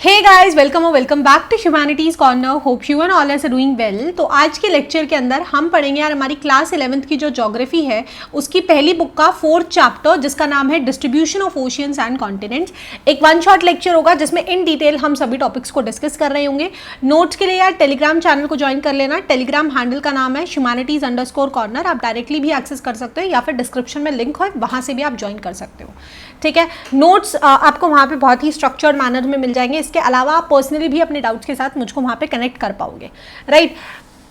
Hey guys, welcome back to humanities corner. Hope you and all are doing well. तो आज के lecture के अंदर हम पढ़ेंगे यार हमारी क्लास 11th की जो ज्योग्राफी है उसकी पहली बुक का 4th चैप्टर जिसका नाम है distribution of oceans and continents. एक वन शॉट लेक्चर होगा जिसमें इन डिटेल हम सभी टॉपिक्स को डिस्कस कर रहे होंगे। नोट्स के लिए यार टेलीग्राम चैनल को ज्वाइन कर लेना। टेलीग्राम हैंडल का नाम है ह्यूमैनिटीज_कॉर्नर। आप डायरेक्टली भी एक्सेस कर सकते हो या फिर डिस्क्रिप्शन में लिंक है, वहां से भी आप ज्वाइन कर सकते हो। ठीक है, नोट्स आपको वहाँ पे बहुत ही स्ट्रक्चर्ड मैनर में मिल जाएंगे। इसके अलावा आप पर्सनली भी अपने डाउट्स के साथ मुझको वहाँ पे कनेक्ट कर पाओगे। Right,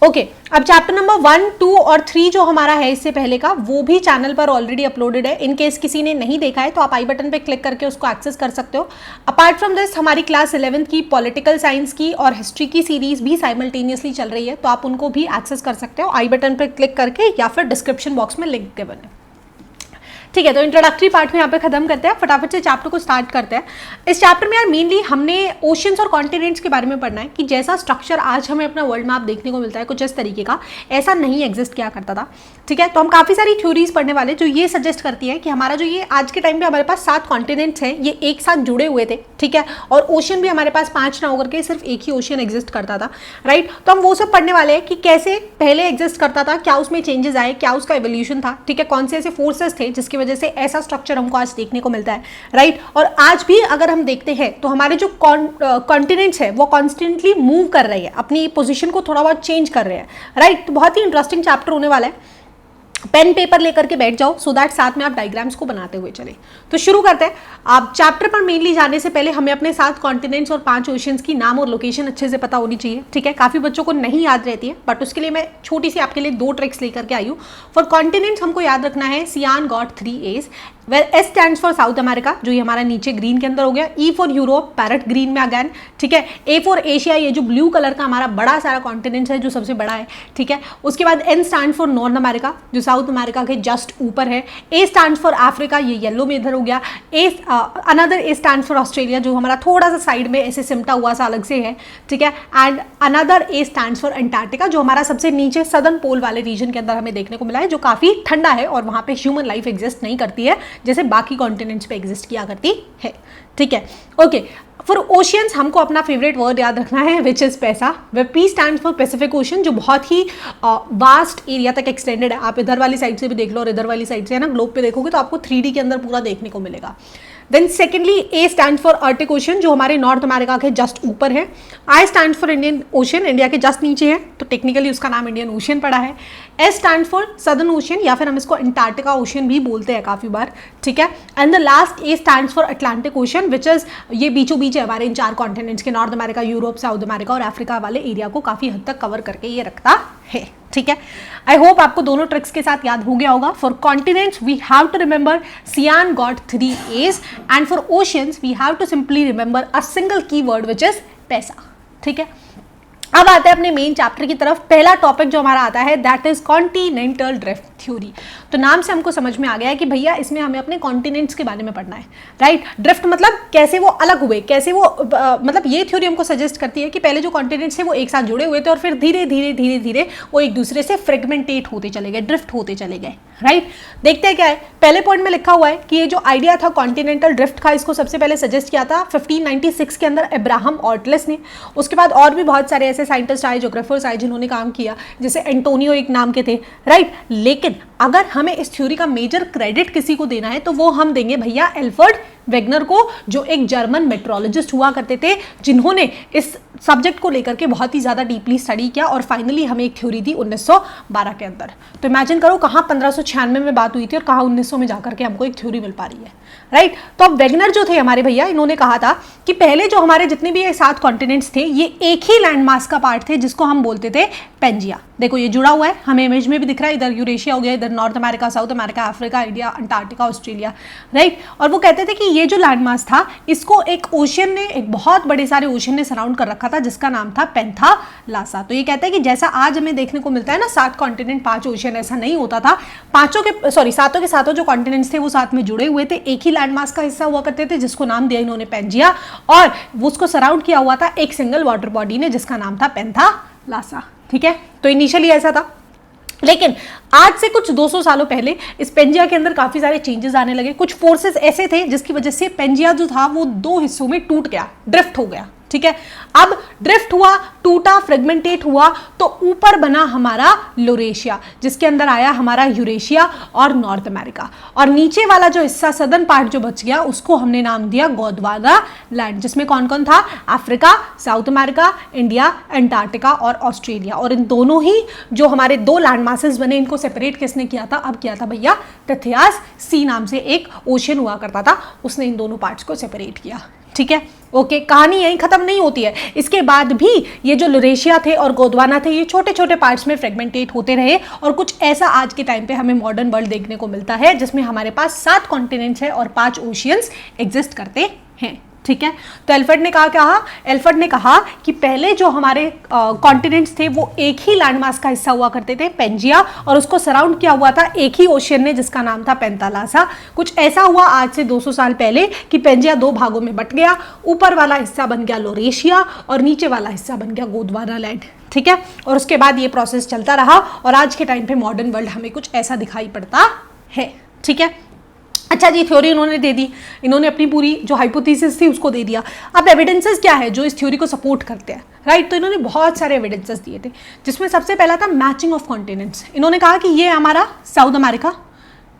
okay. अब चैप्टर नंबर 1, 2 और 3 जो हमारा है इससे पहले का, वो भी चैनल पर ऑलरेडी अपलोडेड है। इन केस किसी ने नहीं देखा है तो आप आई बटन पे क्लिक करके उसको एक्सेस कर सकते हो। अपार्ट फ्रॉम दिस हमारी क्लास 11th की पॉलिटिकल साइंस की और हिस्ट्री की सीरीज भी साइमल्टेनियसली चल रही है, तो आप उनको भी एक्सेस कर सकते हो आई बटन पर क्लिक करके या फिर डिस्क्रिप्शन बॉक्स में लिंक गिवन है। ठीक है, तो इंट्रोडक्टरी पार्ट में यहाँ पे खत्म करते हैं, फटाफट से चैप्टर को स्टार्ट करते हैं। इस चैप्टर में यार मेनली हमने ओशंस और कॉन्टिनेंट्स के बारे में पढ़ना है कि जैसा स्ट्रक्चर आज हमें अपना वर्ल्ड मैप देखने को मिलता है कुछ इस तरीके का, ऐसा नहीं एग्जिस्ट किया करता था। ठीक है, तो हम काफ़ी सारी थ्योरीज पढ़ने वाले जो ये सजेस्ट करती है कि हमारा जो ये आज के टाइम पे हमारे पास 7 कॉन्टिनेंट्स हैं, ये एक साथ जुड़े हुए थे। ठीक है, और ओशन भी हमारे पास 5 ना होकर के सिर्फ एक ही ओशन एग्जिस्ट करता था। राइट, तो हम वो सब पढ़ने वाले हैं कि कैसे पहले एग्जिस्ट करता था, क्या उसमें चेंजेस आए, क्या उसका एवोल्यूशन था। ठीक है, कौन से ऐसे फोर्सेस थे जिसकी वजह से ऐसा स्ट्रक्चर हमको आज देखने को मिलता है। राइट, और आज भी अगर हम देखते हैं तो हमारे जो कॉन्टिनेंट्स है वो कॉन्स्टेंटली मूव कर रहे हैं, अपनी पोजीशन को थोड़ा बहुत चेंज कर रहे हैं। राइट, तो बहुत ही इंटरेस्टिंग चैप्टर होने वाला है। पेन पेपर लेकर के बैठ जाओ सो दैट साथ में आप डायग्राम्स को बनाते हुए चले। तो शुरू करते हैं। आप चैप्टर पर मेनली जाने से पहले हमें अपने 7 कॉन्टिनेंट्स और 5 ओशंस की नाम और लोकेशन अच्छे से पता होनी चाहिए। ठीक है, काफ़ी बच्चों को नहीं याद रहती है, बट उसके लिए मैं छोटी सी आपके लिए 2 ट्रिक्स लेकर के आई हूँ। फॉर कॉन्टिनेंट्स हमको याद रखना है सियान got 3 A's, well S stands for south America जो ये हमारा नीचे ग्रीन के अंदर हो गया, E for Europe parrot green में अगैन। ठीक है, ए फॉर एशिया, ये जो ब्लू कलर का हमारा बड़ा सारा कॉन्टिनेंट है जो सबसे बड़ा है। ठीक है, उसके बाद N stand for North America जो साउथ अमेरिका के जस्ट ऊपर है। ए स्टैंड फॉर अफ्रीका, ये येलो में इधर हो गया। Another A stand for Australia जो हमारा थोड़ा सा साइड में ऐसे सिमटा हुआ सा अलग से है। ठीक है, and another A stand for Antarctica जो हमारा सबसे नीचे सदर्न पोल वाले रीजन के अंदर हमें देखने को मिला है, जो काफ़ी ठंडा है और वहाँ पे ह्यूमन लाइफ एग्जिस्ट नहीं करती है जैसे बाकी कॉन्टिनेंट्स पे एग्जिस्ट किया करती है। ठीक है, ओके। फॉर ओशियंस हमको अपना फेवरेट वर्ड याद रखना है विच इज़ पैसा, where P stand for Pacific Ocean जो बहुत ही वास्ट एरिया तक एक्सटेंडेड है। आप इधर वाली साइड से भी देख लो और इधर वाली साइड से है ना, ग्लोब पे देखोगे तो आपको 3D के अंदर पूरा देखने को मिलेगा। Then secondly A stand for Arctic Ocean जो हमारे नॉर्थ अमेरिका के जस्ट ऊपर है। I stand for Indian Ocean, India के जस्ट नीचे है, तो टेक्निकली उसका नाम इंडियन ओशन पड़ा है। S stand for southern ocean या फिर हम इसको अंटार्कटिका ओशन भी बोलते हैं काफ़ी बार। ठीक है, and the last A stand for Atlantic ocean which is ये बीचों बीच है हमारे इन 4 कॉन्टिनेंट्स के, north America, Europe, south America और अफ्रीका वाले एरिया को काफ़ी हद तक कवर करके ये रखता है। ठीक है, आई होप आपको दोनों ट्रिक्स के साथ याद हो गया होगा। For continents we have to remember सियान got 3 A's and for oceans we have to simply remember a single key word which is पैसा। ठीक है, अब आते हैं अपने मेन चैप्टर की तरफ। पहला टॉपिक जो हमारा आता है that is continental drift theory. तो नाम से हमको समझ में आ गया है कि भैया इसमें हमें अपने कॉन्टिनेंट्स के बारे में पढ़ना है। राइट, ड्रिफ्ट मतलब कैसे वो अलग हुए, कैसे वो मतलब ये थ्योरी हमको सजेस्ट करती है कि पहले जो कॉन्टिनेंट्स थे वो एक साथ जुड़े हुए थे और फिर धीरे धीरे धीरे धीरे वो एक दूसरे से फ्रेगमेंटेट होते चले गए, ड्रिफ्ट होते चले गए। राइट, देखते हैं क्या है। पहले पॉइंट में लिखा हुआ है कि ये जो आइडिया था कॉन्टिनेंटल ड्रिफ्ट का, इसको सबसे पहले सजेस्ट किया था 1596 के अंदर अब्राहम ऑर्टलेस ने। उसके बाद और भी बहुत सारे ऐसे साइंटिस्ट आए, ज्योग्राफर्स आए जिन्होंने काम किया, जैसे एंटोनियो एक नाम के थे। राइट, लेकिन अगर हमें इस थ्योरी का मेजर क्रेडिट किसी को देना है तो वो हम देंगे भैया एल्फ्रेड वेगनर को, जो एक जर्मन मेट्रोलॉजिस्ट हुआ करते थे, जिन्होंने इस सब्जेक्ट को लेकर के बहुत ही ज़्यादा डीपली स्टडी किया और फाइनली हमें एक थ्योरी दी 1912 के अंदर। तो इमेजिन करो कहाँ 1596 में बात हुई थी और कहाँ 1900 में जाकर के हमको एक थ्योरी मिल पा रही है। राइट, तो अब वेगनर जो थे हमारे भैया, इन्होंने कहा था कि पहले जो हमारे जितने भी ये 7 कॉन्टिनेंट्स थे ये एक ही लैंड मास का पार्ट थे जिसको हम बोलते थे पेंजिया। देखो ये जुड़ा हुआ है, हमें इमेज में भी दिख रहा है, इधर यूरेशिया हो गया, इधर north America, south America, Africa, India, Antarctica, Australia. Right, और वो कहते थे कि ये जो लैंड मास था इसको एक ओशन ने, एक बहुत बड़े सारे ओशन ने सराउंड कर रखा था जिसका नाम था पेंथालासा। तो ये कहते हैं कि जैसा आज हमें देखने को मिलता है ना 7 कॉन्टिनेंट 5 ओशन, ऐसा नहीं होता था। सातों के सातों जो कॉन्टिनेंट्स थे वो साथ में जुड़े हुए थे, एक ही लैंड मास का हिस्सा हुआ करते थे जिसको नाम दिया इन्होंने पेंजिया, और वो उसको सराउंड किया हुआ था एक सिंगल वाटर बॉडी ने जिसका नाम था पेंथालासा। ठीक है, तो इनिशियली ऐसा था, लेकिन आज से कुछ 200 सालों पहले इस पेंजिया के अंदर काफ़ी सारे चेंजेस आने लगे। कुछ फोर्सेस ऐसे थे जिसकी वजह से पेंजिया जो था वो 2 हिस्सों में टूट गया, ड्रिफ्ट हो गया। ठीक है। अब ड्रिफ्ट हुआ, टूटा, फ्रेगमेंटेट हुआ, तो ऊपर बना हमारा यूरेशिया, जिसके अंदर आया हमारा यूरेशिया और नॉर्थ अमेरिका, और नीचे वाला जो हिस्सा सदर्न पार्ट जो बच गया उसको हमने नाम दिया गोंडवाना लैंड, जिसमें कौन कौन था, Africa, south America, India, Antarctica और ऑस्ट्रेलिया। और इन दोनों ही जो हमारे दो लैंड मासेस बने, इनको सेपरेट किसने किया था, अब किया था भैया टिथियास सी नाम से एक ओशियन हुआ करता था, उसने इन दोनों पार्ट्स को सेपरेट किया। ठीक है, ओके। कहानी यहीं खत्म नहीं होती है, इसके बाद भी ये जो यूरेशिया थे और गोंडवाना थे, ये छोटे छोटे पार्ट्स में फ्रेगमेंटेट होते रहे, और कुछ ऐसा आज के टाइम पे हमें मॉडर्न वर्ल्ड देखने को मिलता है जिसमें हमारे पास 7 कॉन्टिनेंट्स है और 5 ओशियंस एग्जिस्ट करते हैं। ठीक है, तो एल्फ्रेड ने कहा कि पहले जो हमारे कॉन्टिनेंट्स थे वो एक ही लैंडमास का हिस्सा हुआ करते थे, पेंजिया, और उसको सराउंड किया हुआ था एक ही ओशियन ने जिसका नाम था पेंतालासा। कुछ ऐसा हुआ आज से 200 साल पहले कि पेंजिया 2 भागों में बट गया, ऊपर वाला हिस्सा बन गया यूरेशिया और नीचे वाला हिस्सा बन गया गोंडवाना लैंड। ठीक है, और उसके बाद ये प्रोसेस चलता रहा और आज के टाइम पे मॉडर्न वर्ल्ड हमें कुछ ऐसा दिखाई पड़ता है। ठीक है, अच्छा जी, थ्योरी इन्होंने दे दी, इन्होंने अपनी पूरी जो हाइपोथेसिस थी उसको दे दिया। अब एविडेंसेस क्या है जो इस थ्योरी को सपोर्ट करते हैं, राइट? तो इन्होंने बहुत सारे एविडेंसेस दिए थे, जिसमें सबसे पहला था मैचिंग ऑफ कॉन्टिनेंट्स। इन्होंने कहा कि ये हमारा साउथ अमेरिका,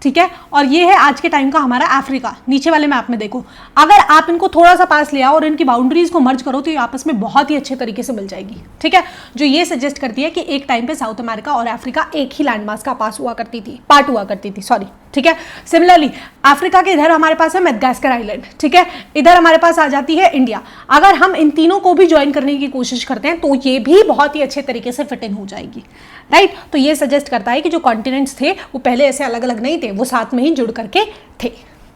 ठीक है, और ये है आज के टाइम का हमारा अफ्रीका। नीचे वाले मैप में देखो, अगर आप इनको थोड़ा सा पास ले आओ और इनकी बाउंड्रीज को मर्ज करो तो ये आपस में बहुत ही अच्छे तरीके से मिल जाएगी। ठीक है, जो ये सजेस्ट करती है कि एक टाइम पे साउथ अमेरिका और अफ्रीका एक ही लैंडमास का पार्ट हुआ करती थी, सॉरी। ठीक है, सिमिलरली अफ्रीका के इधर हमारे पास है मेडागास्कर आइलैंड, ठीक है, इधर हमारे पास आ जाती है इंडिया। अगर हम इन तीनों को भी ज्वाइन करने की कोशिश करते हैं तो ये भी बहुत ही अच्छे तरीके से फिट इन हो जाएगी, राइट? तो ये सजेस्ट करता है कि जो कॉन्टिनेंट्स थे वो पहले ऐसे अलग अलग नहीं थे, वो साथ में ही जुड़ करके थे।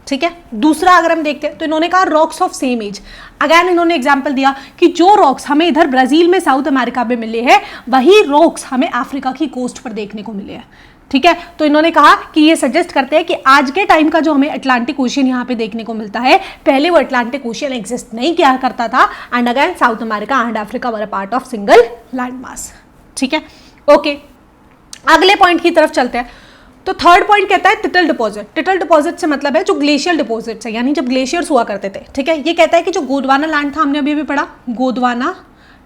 ठीक है, दूसरा अगर हम देखते हैं तो इन्होंने कहा rocks of same age. Again इन्होंने एग्जांपल दिया कि जो रॉक्स हमें इधर ब्राजील में, साउथ अमेरिका में मिले हैं, वही रॉक्स हमें अफ्रीका की कोस्ट पर देखने को मिले हैं। ठीक है, तो इन्होंने कहा कि ये सजेस्ट करते हैं कि आज के टाइम का जो हमें अटलांटिक ओशियन यहाँ पे देखने को मिलता है, पहले वो अटलांटिक ओशियन एग्जिस्ट नहीं किया करता था, and again south America and Africa were a part of single land mass. ठीक है, ओके, अगले पॉइंट की तरफ चलते हैं। तो थर्ड पॉइंट कहता है टिटल डिपॉजिट। टिटल डिपॉजिट से मतलब है जो ग्लेशियल डिपॉजिट्स है, यानी जब ग्लेशियर्स हुआ करते थे। ठीक है, ये कहता है कि जो गोंडवाना लैंड था, हमने अभी पढ़ा, गोंडवाना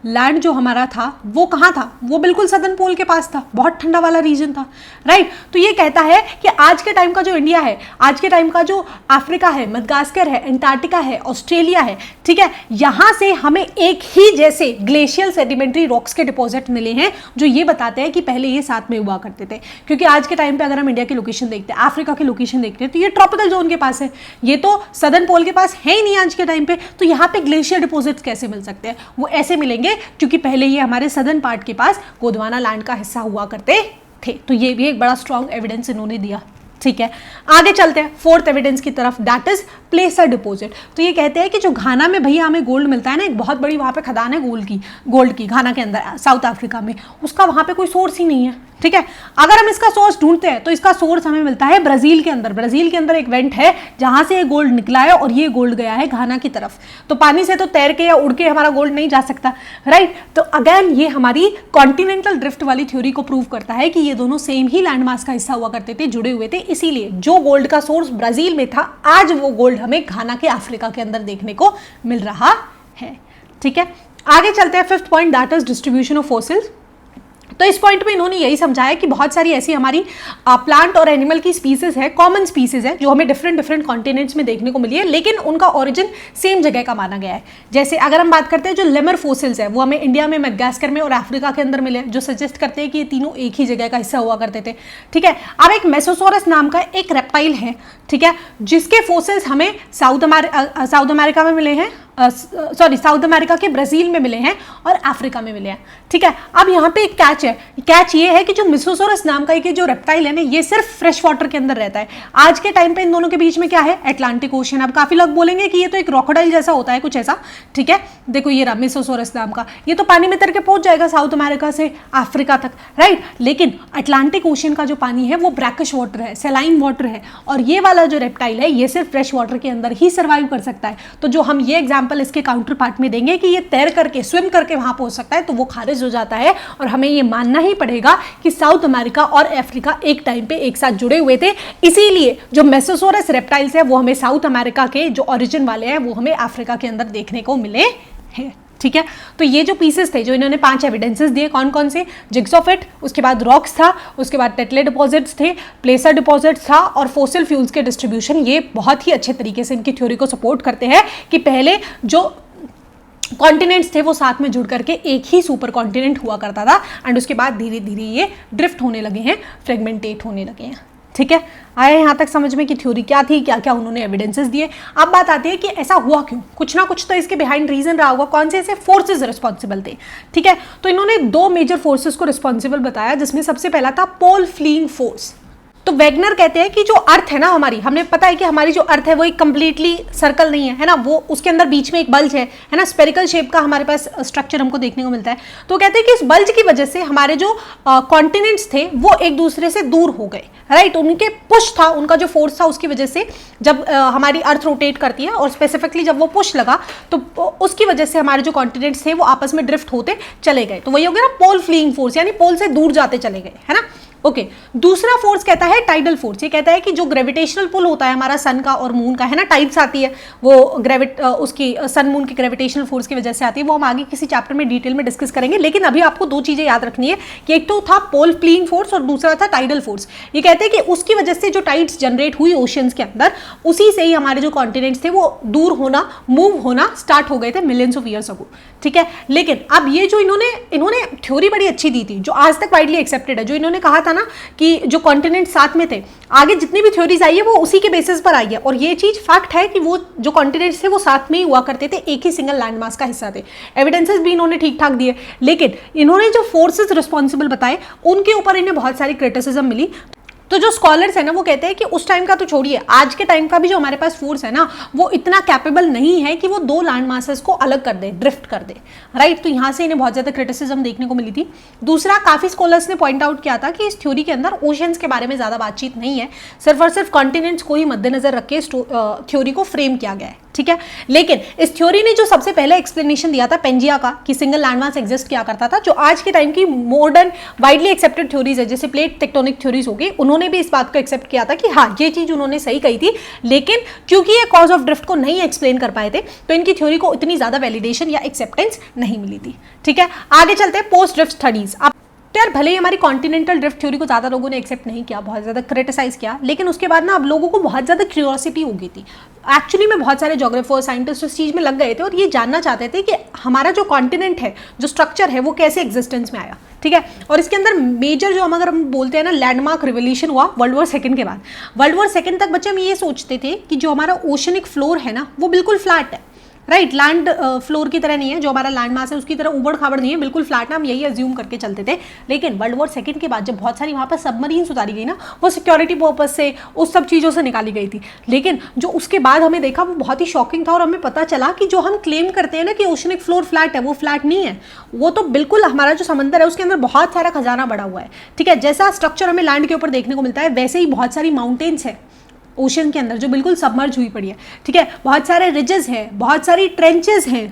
लैंड जो हमारा था वो कहाँ था, वो बिल्कुल सदर्न पोल के पास था, बहुत ठंडा वाला रीजन था, राइट? तो ये कहता है कि आज के टाइम का जो इंडिया है, आज के टाइम का जो अफ्रीका है, मेडागास्कर है, अंटार्कटिका है, ऑस्ट्रेलिया है, ठीक है, यहाँ से हमें एक ही जैसे ग्लेशियल सेडिमेंट्री रॉक्स के डिपॉजिट मिले हैं, जो ये बताते हैं कि पहले ये साथ में हुआ करते थे। क्योंकि आज के टाइम पे अगर हम इंडिया की लोकेशन देखते हैं, अफ्रीका की लोकेशन देखते हैं, तो ये ट्रॉपिकल जोन के पास है, ये तो सदर्न पोल के पास है ही नहीं आज के टाइम पे। तो यहाँ पे ग्लेशियर डिपॉजिट्स कैसे मिल सकते हैं? वो ऐसे मिलेंगे क्योंकि पहले ये हमारे सदर्न पार्ट के पास गोंडवाना लैंड का हिस्सा हुआ करते थे। तो ये भी एक बड़ा स्ट्रॉन्ग एविडेंस इन्होंने दिया। ठीक है, आगे चलते हैं फोर्थ एविडेंस की तरफ, दैट इज प्लेसर डिपॉजिट। तो ये कहते हैं कि जो घाना में भैया हमें गोल्ड मिलता है ना, एक बहुत बड़ी वहाँ पे खदान है गोल्ड की घाना के अंदर, साउथ अफ्रीका में, उसका वहाँ पे कोई सोर्स ही नहीं है। ठीक है, अगर हम इसका सोर्स ढूंढते हैं तो इसका सोर्स हमें मिलता है ब्राजील के अंदर। ब्राजील के अंदर एक वेंट है जहां से ये गोल्ड निकला है और ये गोल्ड गया है घाना की तरफ। तो पानी से तो तैर के या उड़ के हमारा गोल्ड नहीं जा सकता, राइट? तो अगेन ये हमारी कॉन्टिनेंटल ड्रिफ्ट वाली थ्योरी को प्रूव करता है कि ये दोनों सेम ही लैंडमास का हिस्सा हुआ करते थे, जुड़े हुए थे। इसीलिए जो गोल्ड का सोर्स ब्राजील में था, आज वो गोल्ड हमें घाना के अफ्रीका के अंदर देखने को मिल रहा है। ठीक है, आगे चलते हैं fifth point, that is distribution of fossils. तो इस पॉइंट में इन्होंने यही समझाया कि बहुत सारी ऐसी हमारी प्लांट और एनिमल की स्पीसीज है, कॉमन स्पीसीज है, जो हमें डिफरेंट कॉन्टिनेंट्स में देखने को मिली है, लेकिन उनका ओरिजिन सेम जगह का माना गया है। जैसे अगर हम बात करते हैं जो लेमर फोसिल्स है, वो हमें इंडिया में, मेडागास्कर में और अफ्रीका के अंदर मिले, जो सजेस्ट करते हैं कि ये तीनों एक ही जगह का हिस्सा हुआ करते थे। ठीक है, अब एक मेसोसोरस नाम का एक रेप्टाइल है, ठीक है, जिसके फोसिल्स हमें साउथ अमेरिका में मिले हैं, साउथ अमेरिका के ब्राजील में मिले हैं और अफ्रीका में मिले हैं। ठीक है, अब यहाँ पे एक कैच है, कैच ये है कि जो मेसोसोरस नाम का एक जो रेप्टाइल है ना, ये सिर्फ फ्रेश वाटर के अंदर रहता है। आज के टाइम पे इन दोनों के बीच में क्या है? Atlantic ocean. अब काफी लोग बोलेंगे कि ये तो एक क्रोकोडाइल जैसा होता है, कुछ ऐसा। ठीक है, देखो ये रहा मेसोसोरस नाम का, ये तो पानी में तर के पहुंच जाएगा साउथ अमेरिका से अफ्रीका तक, राइट? लेकिन अटलांटिक ओशन का जो पानी है वो ब्रैकिश वाटर है, सलाइन वाटर है, और ये वाला जो रेप्टाइल है ये सिर्फ फ्रेश वाटर के अंदर ही सर्वाइव कर सकता है। तो जो हम ये एग्जाम्पल इसके काउंटर पार्ट में देंगे कि ये तैर करके, स्विम करके वहां पहुंच सकता है, तो वो खारिज हो जाता है और हमें ये मानना ही पड़ेगा कि साउथ अमेरिका और अफ्रीका एक टाइम पे एक साथ जुड़े हुए थे। इसीलिए जो मेसोसोरस रेप्टाइल्स है वो हमें साउथ अमेरिका के जो ओरिजिन वाले हैं वो हमें अफ्रीका के अंदर देखने को मिले हैं। ठीक है। तो ये जो पीसेस थे, जो इन्होंने 5 एविडेंसेस दिए, कौन कौन से, जिग्सोफिट, उसके बाद रॉक्स था, उसके बाद टेटले डिपॉजिट्स थे, प्लेसर डिपॉजिट्स था और फोसिल फ्यूल्स के डिस्ट्रीब्यूशन, ये बहुत ही अच्छे तरीके से इनकी थ्योरी को सपोर्ट करते हैं कि पहले जो कॉन्टिनेंट्स थे वो साथ में जुड़ करके एक ही सुपर कॉन्टिनेंट हुआ करता था एंड उसके बाद धीरे धीरे ये ड्रिफ्ट होने लगे हैं, फ्रेगमेंटेट होने लगे हैं। ठीक है, आया यहाँ तक समझ में कि थ्योरी क्या थी, क्या क्या उन्होंने एविडेंसेस दिए। अब बात आती है कि ऐसा हुआ क्यों, कुछ ना कुछ तो इसके बिहाइंड रीजन रहा होगा, कौन से ऐसे फोर्सेस रिस्पॉन्सिबल थे। ठीक है, तो इन्होंने 2 मेजर फोर्सेस को रिस्पॉन्सिबल बताया, जिसमें सबसे पहला था पोल फ्लीइंग फोर्स। तो वेगनर कहते हैं कि जो अर्थ है ना हमारी, हमने पता है कि हमारी जो अर्थ है वो एक कंप्लीटली सर्कल नहीं है ना, वो उसके अंदर बीच में एक बल्ज है ना, स्पेरिकल शेप का हमारे पास स्ट्रक्चर हमको देखने को मिलता है। तो कहते हैं कि इस बल्ज की वजह से हमारे जो कॉन्टिनेंट्स थे वो एक दूसरे से दूर हो गए, राइट। उनके पुश था, उनका जो फोर्स था उसकी वजह से जब हमारी अर्थ रोटेट करती है और स्पेसिफिकली जब वो पुश लगा तो उसकी वजह से हमारे जो कॉन्टिनेंट्स थे वो आपस में ड्रिफ्ट होते चले गए। तो वही हो गया ना पोल फ्लीइंग फोर्स, यानी पोल से दूर जाते चले गए, है ना। ओके, दूसरा फोर्स कहता है टाइडल फोर्स। ये कहता है कि जो ग्रेविटेशनल पुल होता है हमारा सन का और मून का, है ना, टाइड्स आती है वो उसकी सन मून की ग्रेविटेशनल फोर्स की वजह से आती है, वो हम आगे किसी चैप्टर में डिटेल में डिस्कस करेंगे। लेकिन अभी आपको 2 चीजें याद रखनी है कि एक तो था पोल फ्लीइंग फोर्स और दूसरा था टाइडल फोर्स। ये कहते हैं कि उसकी वजह से जो टाइड्स जनरेट हुई ओशियंस के अंदर, उसी से ही हमारे जो कॉन्टिनेंट्स थे वो दूर होना, मूव होना स्टार्ट हो गए थे मिलियंस ऑफ ईयर्स अगो। ठीक है, लेकिन अब ये जो इन्होंने थ्योरी बड़ी अच्छी दी थी, जो आज तक वाइडली एक्सेप्टेड है, जो इन्होंने कहा था ना कि जो कॉन्टिनेंट साथ में थे, आगे जितनी भी थ्योरीज आई है वो उसी के बेसिस पर आई है। और ये चीज फैक्ट है कि वो जो कॉन्टिनेंट्स थे वो साथ में ही हुआ करते थे, एक ही सिंगल लैंडमास का हिस्सा थे। एविडेंसेस भी इन्होंने ठीक ठाक दिए, लेकिन इन्होंने जो फोर्सेस रिस्पॉन्सिबल बताए उनके ऊपर इन्हें बहुत सारी क्रिटिसिज्म मिली। तो जो स्कॉलर्स है ना वो कहते हैं कि उस टाइम का तो छोड़िए, आज के टाइम का भी जो हमारे पास फोर्स है ना वो इतना कैपेबल नहीं है कि वो 2 लैंड मासेस को अलग कर दे, ड्रिफ्ट कर दे, राइट। तो यहाँ से इन्हें बहुत ज्यादा क्रिटिसिज्म देखने को मिली थी। दूसरा, काफी स्कॉलर्स ने पॉइंट आउट किया था कि इस थ्योरी के अंदर ओशियंस के बारे में ज्यादा बातचीत नहीं है, सिर्फ और सिर्फ कॉन्टिनेंट्स को ही मद्देनजर रख के थ्योरी को फ्रेम किया गया है। ठीक है, लेकिन इस थ्योरी ने जो सबसे पहले एक्सप्लेनेशन दिया था पेंजिया का कि सिंगल लैंडमास एग्जिस्ट किया करता था, जो आज के टाइम की मॉडर्न वाइडली एक्सेप्टेड थ्योरीज है जैसे प्लेट टेक्टोनिक थ्योरीज होगी, उन्होंने भी इस बात को एक्सेप्ट किया था कि हाँ ये चीज उन्होंने सही कही थी, लेकिन क्योंकि ये कॉज ऑफ ड्रिफ्ट को नहीं एक्सप्लेन कर पाए थे तो इनकी थ्योरी को इतनी ज्यादा वैलिडेशन या एक्सेप्टेंस नहीं मिली थी। ठीक है, आगे चलते हैं पोस्ट ड्रिफ्ट स्टडीज। तो यार भले ही हमारी कॉन्टिनेंटल ड्रिफ्ट थ्योरी को ज़्यादा लोगों ने एक्सेप्ट नहीं किया, बहुत ज़्यादा क्रिटिसाइज किया, लेकिन उसके बाद ना अब लोगों को बहुत ज़्यादा क्यूरियोसिटी हो गई थी। एक्चुअली में बहुत सारे जोग्राफर्स, साइंटिस्ट इस चीज़ में लग गए थे और ये जानना चाहते थे कि हमारा जो कॉन्टिनेंट है, जो स्ट्रक्चर है, वो कैसे एग्जिस्टेंस में आया। ठीक है, और इसके अंदर मेजर जो अगर हम बोलते हैं ना लैंडमार्क रिवोल्यूशन हुआ वर्ल्ड वॉर सेकंड के बाद। वर्ल्ड वॉर सेकंड तक बच्चे हम ये सोचते थे कि जो हमारा ओशनिक फ्लोर है ना वो बिल्कुल फ्लैट है, राइट, लैंड फ्लोर की तरह नहीं है, जो हमारा लैंड मास है उसकी तरह उबड़ खाबड़ नहीं है, बिल्कुल फ्लैट है, हम यही अज्यूम करके चलते थे। लेकिन वर्ल्ड वॉर सेकंड के बाद जब बहुत सारी वहाँ पर सबमरीन्स उतारी गई ना, वो सिक्योरिटी पर्पज से उस सब चीज़ों से निकाली गई थी। लेकिन जो उसके बाद हमें देखा वो बहुत ही शॉकिंग था और हमें पता चला कि जो हम क्लेम करते हैं ना कि ओशनिक फ्लोर फ्लैट है, वो फ्लैट नहीं है, वो तो बिल्कुल हमारा जो समंदर है उसके अंदर बहुत सारा खजाना बड़ा हुआ है। ठीक है, जैसा स्ट्रक्चर हमें लैंड के ऊपर देखने को मिलता है वैसे ही बहुत सारी माउंटेन्स है ओशन के अंदर जो बिल्कुल सबमर्ज हुई पड़ी है। ठीक है, बहुत सारे रिजेस हैं, बहुत सारी ट्रेंचेस हैं,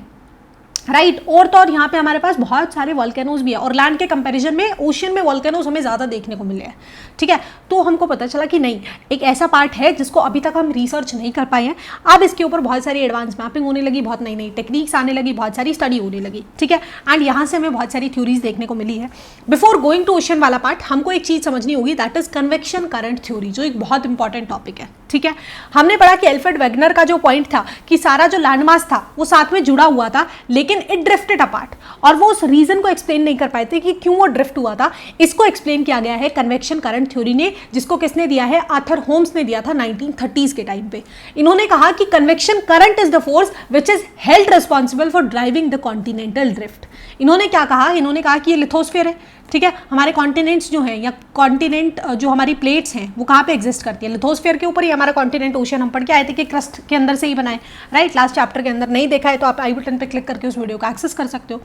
राइट, और तो और यहाँ पे हमारे पास बहुत सारे वॉल्केनोज भी है और लैंड के कंपैरिजन में ओशियन में वॉल्केनोज हमें ज़्यादा देखने को मिले हैं। ठीक है, तो हमको पता चला कि नहीं, एक ऐसा पार्ट है जिसको अभी तक हम रिसर्च नहीं कर पाए हैं। अब इसके ऊपर बहुत सारी एडवांस मैपिंग होने लगी, बहुत नई नई टेक्निक्स आने लगी, बहुत सारी स्टडी होने लगी। ठीक है, एंड यहाँ से हमें बहुत सारी थ्योरीज देखने को मिली है। बिफोर गोइंग टू ओशन वाला पार्ट हमको एक चीज़ समझनी होगी, that is convection current theory, जो एक बहुत इंपॉर्टेंट टॉपिक है। ठीक है, हमने पढ़ा कि एल्फ्रेड वेगनर का जो पॉइंट था कि सारा जो लैंडमास था वो साथ में जुड़ा हुआ था, लेकिन इट ड्रिफ्टेड अपार्ट, और वो उस रीजन को एक्सप्लेन नहीं कर पाए थे कि क्यों वो ड्रिफ्ट हुआ था। इसको एक्सप्लेन किया गया है कन्वेक्शन करंट थ्योरी ने, जिसको किसने दिया है, आर्थर होम्स ने दिया था 1930s के टाइम पे। इन्होंने कहा कि convection current is the force which is held responsible for driving the continental drift. इन्होंने क्या कहा, इन्होंने कहा कि ये लिथोस्फीयर है। ठीक है, हमारे कॉन्टिनेंट्स जो हैं या कॉन्टिनेंट जो हमारी प्लेट्स हैं वो कहाँ पे एग्जिस्ट करती है, लिथोस्फीयर के ऊपर ही हमारा कॉन्टिनेंट ओशन हम पढ़ के आए थे कि क्रस्ट के अंदर से ही बनाए, राइट, लास्ट चैप्टर के अंदर। नहीं देखा है तो आप आई बटन पे क्लिक करके उस वीडियो को एक्सेस कर सकते हो।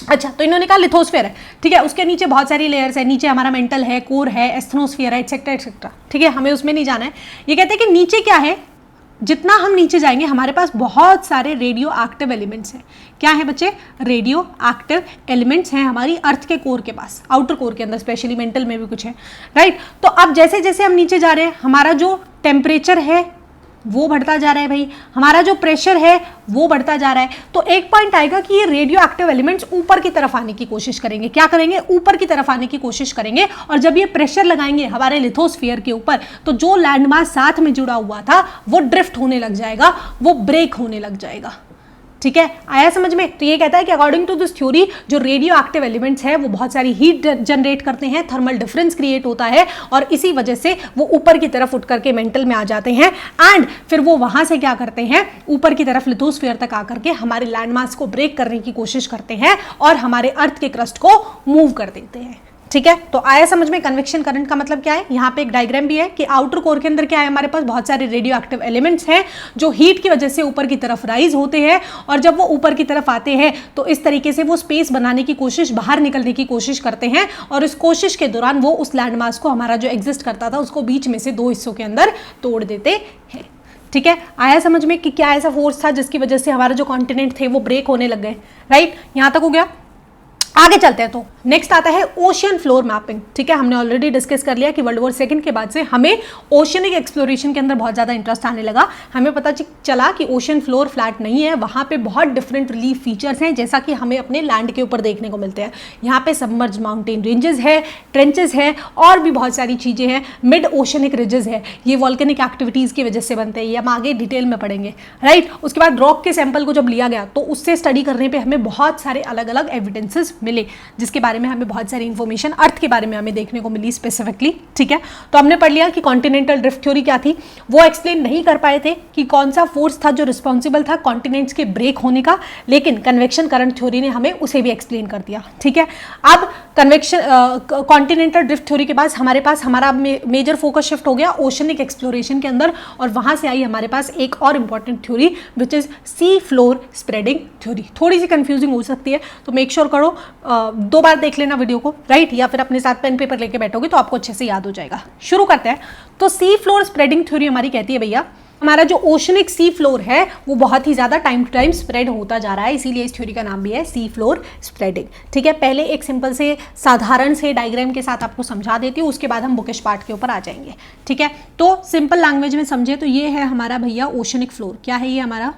अच्छा, तो इन्होंने कहा लिथोस्फीयर है। ठीक है, उसके नीचे बहुत सारी लेयर्स है, नीचे हमारा मेंटल है, कोर है, एस्थनोस्फीयर है, एक्सेट्रा एक्सेट्रा। ठीक है, हमें उसमें नहीं जाना है। ये कहते हैं कि नीचे क्या है, जितना हम नीचे जाएंगे हमारे पास बहुत सारे रेडियो एक्टिव एलिमेंट्स हैं। क्या है बच्चे, रेडियो एक्टिव एलिमेंट्स हैं हमारी अर्थ के कोर के पास, आउटर कोर के अंदर, स्पेशली मेंटल में भी कुछ है, राइट। तो अब जैसे जैसे हम नीचे जा रहे हैं हमारा जो टेम्परेचर है वो बढ़ता जा रहा है भाई, हमारा जो प्रेशर है वो बढ़ता जा रहा है। तो एक पॉइंट आएगा कि ये रेडियो एक्टिव एलिमेंट्स ऊपर की तरफ आने की कोशिश करेंगे। क्या करेंगे? ऊपर की तरफ आने की कोशिश करेंगे। और जब ये प्रेशर लगाएंगे हमारे लिथोस्फीयर के ऊपर, तो जो लैंडमास साथ में जुड़ा हुआ था वो ड्रिफ्ट होने लग जाएगा, वो ब्रेक होने लग जाएगा। ठीक है, आया समझ में? तो ये कहता है कि अकॉर्डिंग टू दिस थ्योरी जो रेडियो एक्टिव एलिमेंट्स है वो बहुत सारी हीट जनरेट करते हैं, थर्मल डिफरेंस क्रिएट होता है, और इसी वजह से वो ऊपर की तरफ उठ करके मेंटल में आ जाते हैं, एंड फिर वो वहां से क्या करते हैं, ऊपर की तरफ लिथोस्फीयर तक आकर के हमारे लैंडमास को ब्रेक करने की कोशिश करते हैं और हमारे अर्थ के क्रस्ट को मूव कर देते हैं। ठीक है, तो आया समझ में कन्वेक्शन करंट का मतलब क्या है? यहाँ पे एक डायग्राम भी है कि आउटर कोर के अंदर क्या है, हमारे पास बहुत सारे रेडियो एक्टिव एलिमेंट्स हैं जो हीट की वजह से ऊपर की तरफ राइज होते हैं, और जब वो ऊपर की तरफ आते हैं तो इस तरीके से वो स्पेस बनाने की कोशिश, बाहर निकलने की कोशिश करते हैं, और इस कोशिश के दौरान वो उस लैंडमास को, हमारा जो एग्जिस्ट करता था उसको बीच में से दो हिस्सों के अंदर तोड़ देते हैं। ठीक है, आया समझ में कि क्या ऐसा फोर्स था जिसकी वजह से हमारे जो कॉन्टिनेंट थे वो ब्रेक होने लग गए? राइट, यहां तक हो गया। आगे चलते हैं, तो नेक्स्ट आता है ओशियन फ्लोर मैपिंग। ठीक है, हमने ऑलरेडी डिस्कस कर लिया कि वर्ल्ड वॉर सेकंड के बाद से हमें ओशियनिक एक्सप्लोरेशन के अंदर बहुत ज़्यादा इंटरेस्ट आने लगा। हमें पता चला कि ओशियन फ्लोर फ्लैट नहीं है, वहाँ पे बहुत डिफरेंट रिलीफ फीचर्स हैं, जैसा कि हमें अपने लैंड के ऊपर देखने को मिलते हैं। यहाँ पे सबमर्ज माउंटेन रेंजेस है, ट्रेंचेस है, और भी बहुत सारी चीज़ें हैं। मिड ओशनिक रिजेस है, ये वॉल्केनिक एक्टिविटीज़ की वजह से बनते हैं, ये हम आगे डिटेल में पढ़ेंगे। राइट, उसके बाद रॉक के सैंपल को जब लिया गया तो उससे स्टडी करने पर हमें बहुत सारे अलग अलग एविडेंसेस मिले, जिसके बारे में हमें बहुत सारी इंफॉर्मेशन अर्थ के बारे में हमें देखने को मिली स्पेसिफिकली। ठीक है, तो हमने पढ़ लिया कि कॉन्टिनेंटल ड्रिफ्ट थ्योरी क्या थी। वो एक्सप्लेन नहीं कर पाए थे कि कौन सा फोर्स था जो रिस्पॉन्सिबल था कॉन्टिनेंट्स के ब्रेक होने का, लेकिन कन्वेक्शन करंट थ्योरी ने हमें उसे भी एक्सप्लेन कर दिया। ठीक है, अब कन्वेक्शन कॉन्टिनेंटल ड्रिफ्ट थ्योरी के पास हमारा मेजर फोकस शिफ्ट हो गया ओशनिक एक्सप्लोरेशन के अंदर, और वहां से आई हमारे पास एक और important theory which is sea floor spreading theory. थोड़ी सी कंफ्यूजिंग हो सकती है, तो मेक श्योर करो दो बार देख लेना वीडियो को, राइट, या फिर अपने साथ पेन पेपर लेके बैठोगे तो आपको अच्छे से याद हो जाएगा। शुरू करते हैं। तो सी फ्लोर स्प्रेडिंग थ्योरी हमारी कहती है भैया हमारा जो ओशनिक सी फ्लोर है वो बहुत ही ज़्यादा टाइम टू टाइम स्प्रेड होता जा रहा है, इसीलिए इस थ्योरी का नाम भी है सी फ्लोर स्प्रेडिंग। ठीक है, पहले एक सिंपल से साधारण से डायग्राम के साथ आपको समझा देती हूँ, उसके बाद हम बुकिश पार्ट के ऊपर आ जाएंगे। ठीक है, तो सिंपल लैंग्वेज में समझे तो ये है हमारा भैया ओशनिक फ्लोर। क्या है ये हमारा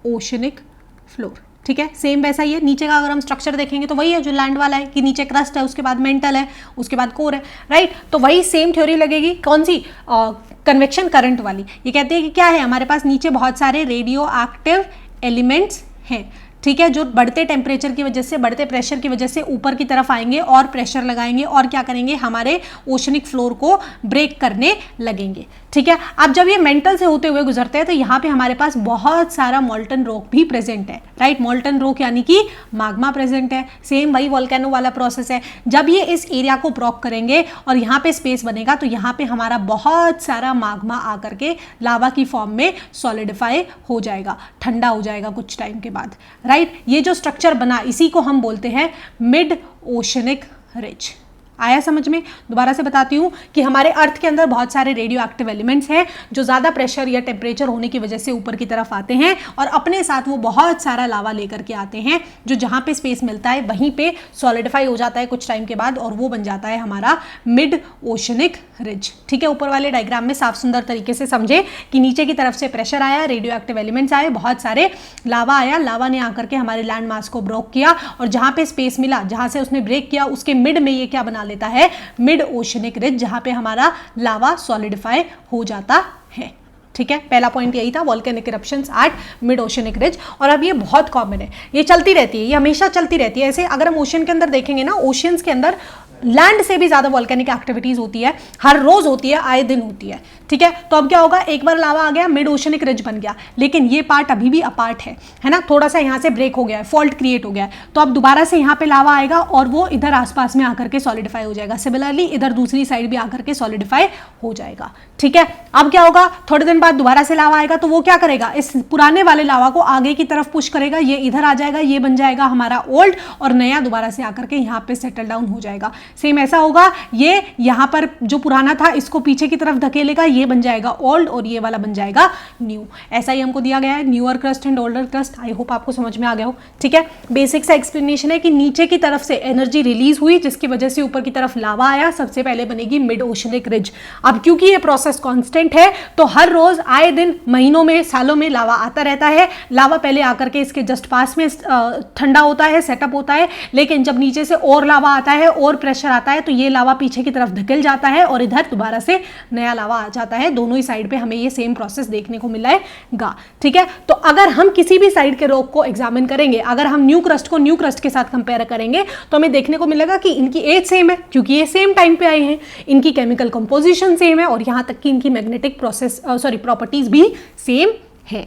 ओशनिक फ्लोर? ठीक है, सेम वैसा ही है। नीचे का अगर हम स्ट्रक्चर देखेंगे तो वही है जो लैंड वाला है, कि नीचे क्रस्ट है, उसके बाद मेंटल है, उसके बाद कोर है। राइट, तो वही सेम थ्योरी लगेगी। कौन सी? कन्वेक्शन करंट वाली। ये कहते हैं कि क्या है, हमारे पास नीचे बहुत सारे रेडियो एक्टिव एलिमेंट्स हैं। ठीक है, जो बढ़ते टेम्परेचर की वजह से, बढ़ते प्रेशर की वजह से ऊपर की तरफ आएंगे और प्रेशर लगाएंगे और क्या करेंगे, हमारे ओशनिक फ्लोर को ब्रेक करने लगेंगे। ठीक है, अब जब ये मेंटल से होते हुए गुजरते हैं तो यहाँ पे हमारे पास बहुत सारा मॉल्टन रॉक भी प्रेजेंट है। राइट, मॉल्टन रॉक यानी कि माग्मा प्रेजेंट है। सेम वही वोल्केनो वाला प्रोसेस है। जब ये इस एरिया को ब्रॉक करेंगे और यहाँ पे स्पेस बनेगा तो यहाँ पे हमारा बहुत सारा माग्मा आकर के लावा की फॉर्म में सॉलिडिफाई हो जाएगा, ठंडा हो जाएगा कुछ टाइम के बाद। राइट, ये जो स्ट्रक्चर बना इसी को हम बोलते हैं मिड ओशनिक रिज। आया समझ में? दोबारा से बताती हूँ कि हमारे अर्थ के अंदर बहुत सारे रेडियो एक्टिव एलिमेंट्स हैं जो ज़्यादा प्रेशर या टेम्परेचर होने की वजह से ऊपर की तरफ आते हैं, और अपने साथ वो बहुत सारा लावा लेकर के आते हैं, जो जहाँ पे स्पेस मिलता है वहीं पे सॉलिडिफाई हो जाता है कुछ टाइम के बाद, और वो बन जाता है हमारा मिड ओशनिक रिज। ठीक है, ऊपर वाले डायग्राम में साफ सुंदर तरीके से समझे कि नीचे की तरफ से प्रेशर आया, रेडियो एक्टिव एलिमेंट्स आए, बहुत सारे लावा आया, लावा ने आकर के हमारे लैंड मास को ब्रेक किया, और जहाँ पे स्पेस मिला, जहाँ से उसने ब्रेक किया, उसके मिड में ये क्या बना लेता है, मिड ओशनिक रिज, जहां पे हमारा लावा सॉलिडिफाई हो जाता है। ठीक है, पहला पॉइंट यही था, volcanic eruptions at mid oceanic ridge. और अब ये बहुत कॉमन है, ये चलती रहती है, ये हमेशा चलती रहती है। ऐसे अगर हम ओशन के अंदर देखेंगे ना, ओशियंस के अंदर लैंड से भी ज्यादा वोल्केनिक एक्टिविटीज होती है, हर रोज होती है, आए दिन होती है। ठीक है, तो अब क्या होगा, एक बार लावा आ गया, मिड ओशनिक रिज बन गया, लेकिन ये पार्ट अभी भी अपार्ट है ना, थोड़ा सा यहाँ से ब्रेक हो गया है, फॉल्ट क्रिएट हो गया है, तो अब दोबारा से यहाँ पे लावा आएगा और वो इधर आसपास में आकर के सॉलिडिफाई हो जाएगा। सिमिलरली इधर दूसरी साइड भी आकर के सॉलिडिफाई हो जाएगा। ठीक है, अब क्या होगा, थोड़े दिन बाद दोबारा से लावा आएगा, तो वो क्या करेगा, इस पुराने वाले लावा को आगे की तरफ पुश करेगा, ये इधर आ जाएगा, ये बन जाएगा हमारा ओल्ड, और नया दोबारा से आकर के यहाँ पे सेटल डाउन हो जाएगा। सेम ऐसा होगा, ये यहाँ पर जो पुराना था इसको पीछे की तरफ धकेलेगा, ये बन जाएगा ओल्ड, और ये वाला बन जाएगा न्यू। ऐसा ही हमको दिया गया है, newer crust and older crust. I hope आपको समझ में आ गया हो। ठीक है, बेसिक सा एक्सप्लेनेशन है कि नीचे की तरफ से एनर्जी रिलीज हुई, जिसकी वजह से ऊपर की तरफ लावा आया, सबसे पहले बनेगी मिड ओशनिक रिज। अब क्योंकि ये प्रोसेस कांस्टेंट है तो हर रोज बिकॉज आए दिन महीनों में सालों में लावा आता रहता है। लावा पहले आकर के इसके जस्ट पास में ठंडा होता है, सेटअप होता है, लेकिन जब नीचे से और लावा आता है और प्रेशर आता है तो ये लावा पीछे की तरफ धकेल जाता है और इधर दोबारा से नया लावा आ जाता है। दोनों ही साइड पे हमें ये सेम प्रोसेस देखने को मिलेगा। ठीक है, तो अगर हम किसी भी साइड के रॉक को एग्जामिन करेंगे, अगर हम न्यू क्रस्ट को न्यू क्रस्ट के साथ कंपेयर करेंगे तो हमें देखने को मिलेगा कि इनकी एज सेम है, क्योंकि ये सेम टाइम पे आए हैं, इनकी केमिकल कंपोजिशन सेम है और यहां तक कि इनकी मैग्नेटिक प्रॉपर्टीज भी सेम है।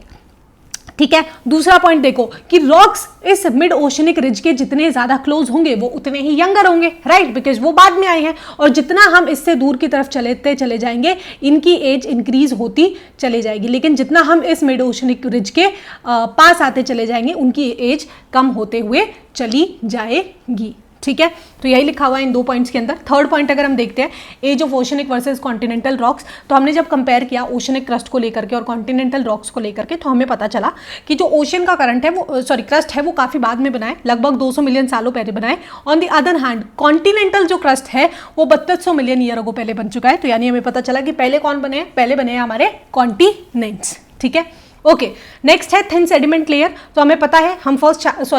ठीक है, दूसरा पॉइंट देखो कि रॉक्स इस मिड ओशनिक रिज के जितने ज्यादा क्लोज होंगे वो उतने ही यंगर होंगे, राइट, बिकॉज वो बाद में आए हैं, और जितना हम इससे दूर की तरफ चले जाएंगे इनकी एज इंक्रीज होती चले जाएगी, लेकिन जितना हम इस मिड ओशनिक रिज के पास आते चले जाएंगे उनकी एज कम होते हुए चली जाएगी। ठीक है, तो यही लिखा हुआ है इन 2 पॉइंट्स के अंदर। थर्ड पॉइंट अगर हम देखते हैं age of oceanic versus continental rocks, तो हमने जब कंपेयर किया ओशनिक क्रस्ट को लेकर के और कॉन्टिनेंटल रॉक्स को लेकर के, तो हमें पता चला कि जो ओशन का करंट है वो क्रस्ट है वो काफी बाद में बनाए, लगभग 200 मिलियन सालों पहले बनाए। On the other hand continental जो क्रस्ट है वो 3200 मिलियन ईयर अगो पहले बन चुका है। तो यानी हमें पता चला कि पहले कौन बने हैं, पहले बने हैं हमारे कॉन्टिनेंट्स। ठीक है, ओके, नेक्स्ट है थिन सेडिमेंट लेयर। तो हमें पता है, हम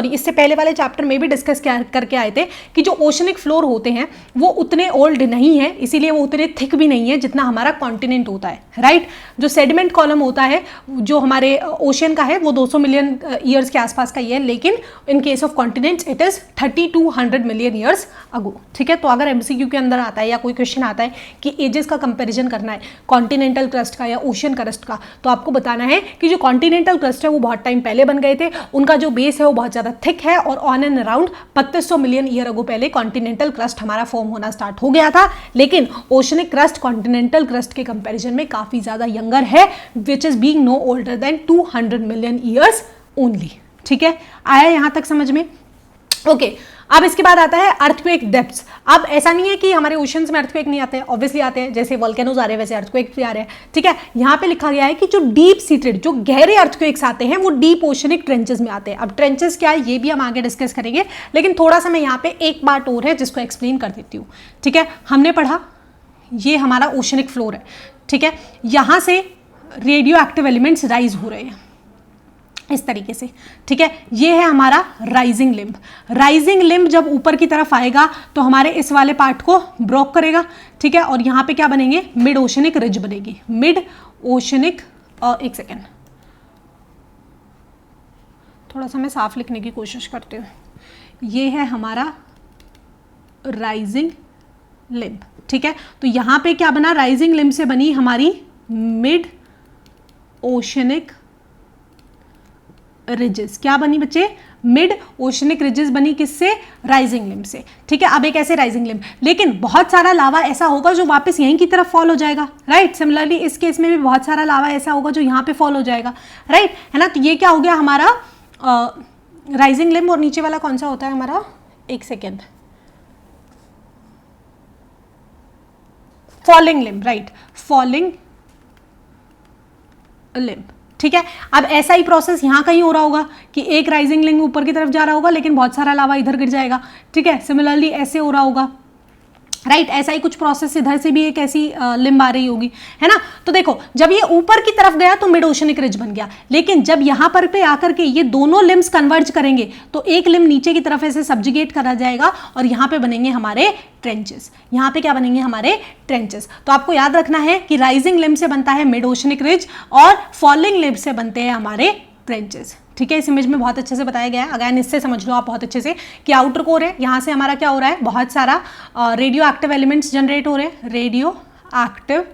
इससे पहले वाले चैप्टर में भी डिस्कस करके आए थे कि जो ओशनिक फ्लोर होते हैं वो उतने ओल्ड नहीं है, इसीलिए वो उतने थिक भी नहीं है जितना हमारा कॉन्टिनेंट होता है, राइट। जो सेडिमेंट कॉलम होता है जो हमारे ओशन का है वो 200 मिलियन ईयर्स के आसपास का ही है, लेकिन in case of continents it is 3200 million years ago. ठीक है, तो अगर एमसीक्यू के अंदर आता है या कोई क्वेश्चन आता है कि एजेस का कंपेरिजन करना है कॉन्टिनेंटल क्रस्ट का या ओशन क्रस्ट का, तो आपको बताना है कि जो कॉन्टिनेंटल क्रस्ट है वो बहुत टाइम पहले बन गए थे, उनका जो बेस है वो बहुत ज्यादा थिक है और on and around 3200 million year ago पहले कॉन्टिनेंटल क्रस्ट हमारा फॉर्म होना स्टार्ट हो गया था। लेकिन ओशनिक क्रस्ट कॉन्टिनेंटल क्रस्ट के कंपैरिजन में काफी ज्यादा यंगर है, which is being know older than 200 million years only. ठीक है, आया यहां तक समझ में? ओके, अब इसके बाद आता है अर्थक्वेक डेप्थ्स। अब ऐसा नहीं है कि हमारे ओशंस में अर्थक्वेक नहीं आते हैं, ऑब्वियसली आते हैं, जैसे वोल्केनोज आ रहे हैं वैसे अर्थक्वेक भी आ रहे हैं। ठीक है, यहाँ पे लिखा गया है कि जो डीप सीटेड जो गहरे अर्थक्वेक्स आते हैं वो डीप ओशनिक ट्रेंचेस में आते हैं। अब ट्रेंचेस क्या है ये भी हम आगे डिस्कस करेंगे, लेकिन थोड़ा सा मैं यहाँ पे एक बात और है जिसको एक्सप्लेन कर देती हूँ। ठीक है, हमने पढ़ा ये हमारा ओशनिक फ्लोर है। ठीक है, यहाँ से रेडियो एक्टिव एलिमेंट्स राइज हो रहे हैं इस तरीके से। ठीक है, ये है हमारा राइजिंग लिम्ब। राइजिंग लिम्ब जब ऊपर की तरफ आएगा तो हमारे इस वाले पार्ट को ब्रोक करेगा। ठीक है, और यहाँ पे क्या बनेंगे, मिड ओशनिक रिज बनेगी। मिड ओशनिक, एक सेकेंड, थोड़ा सा मैं साफ लिखने की कोशिश करती हूँ। ये है हमारा राइजिंग लिम्ब। ठीक है, तो यहाँ पे क्या बना, राइजिंग लिम्ब से बनी हमारी मिड ओशनिक रिजेस। क्या बनी बच्चे, मिड ओशनिक रिजेस बनी किससे, राइजिंग लिम्ब से। ठीक है, अब एक ऐसे राइजिंग लिम्ब, लेकिन बहुत सारा लावा ऐसा होगा जो वापस यहीं की तरफ फॉल हो जाएगा, राइट। सिमिलरली इस केस में भी बहुत सारा लावा ऐसा होगा जो यहाँ पे फॉल हो जाएगा, राइट, है ना। तो ये क्या हो गया हमारा राइजिंग लिम्ब। और नीचे वाला कौन सा होता है हमारा, एक second, falling limb, right, falling limb. ठीक है, अब ऐसा ही प्रोसेस यहाँ कहीं हो रहा होगा कि एक राइजिंग लिम्ब ऊपर की तरफ जा रहा होगा लेकिन बहुत सारा लावा इधर गिर जाएगा। ठीक है, सिमिलरली ऐसे हो रहा होगा, राइट, ऐसा ही कुछ प्रोसेस इधर से भी एक ऐसी लिम्ब आ रही होगी, है ना। तो देखो जब ये ऊपर की तरफ गया तो मिड ओशनिक रिज बन गया, लेकिन जब यहाँ पर पे आकर के ये दोनों लिम्ब्स कन्वर्ज करेंगे तो एक लिम्ब नीचे की तरफ ऐसे सब्जुगेट करा जाएगा और यहाँ पे बनेंगे हमारे ट्रेंचेस। यहाँ पे क्या बनेंगे, हमारे ट्रेंचेस। तो आपको याद रखना है कि राइजिंग लिम्ब से बनता है मिड ओशनिक रिज और फॉलिंग लिम्ब से बनते हैं हमारे ट्रेंचेस। ठीक है, इस इमेज में बहुत अच्छे से बताया गया है। अगेन इससे समझ लो आप बहुत अच्छे से कि आउटर कोर है, यहाँ से हमारा क्या हो रहा है, बहुत सारा रेडियो एक्टिव एलिमेंट्स जनरेट हो रहे हैं, रेडियो एक्टिव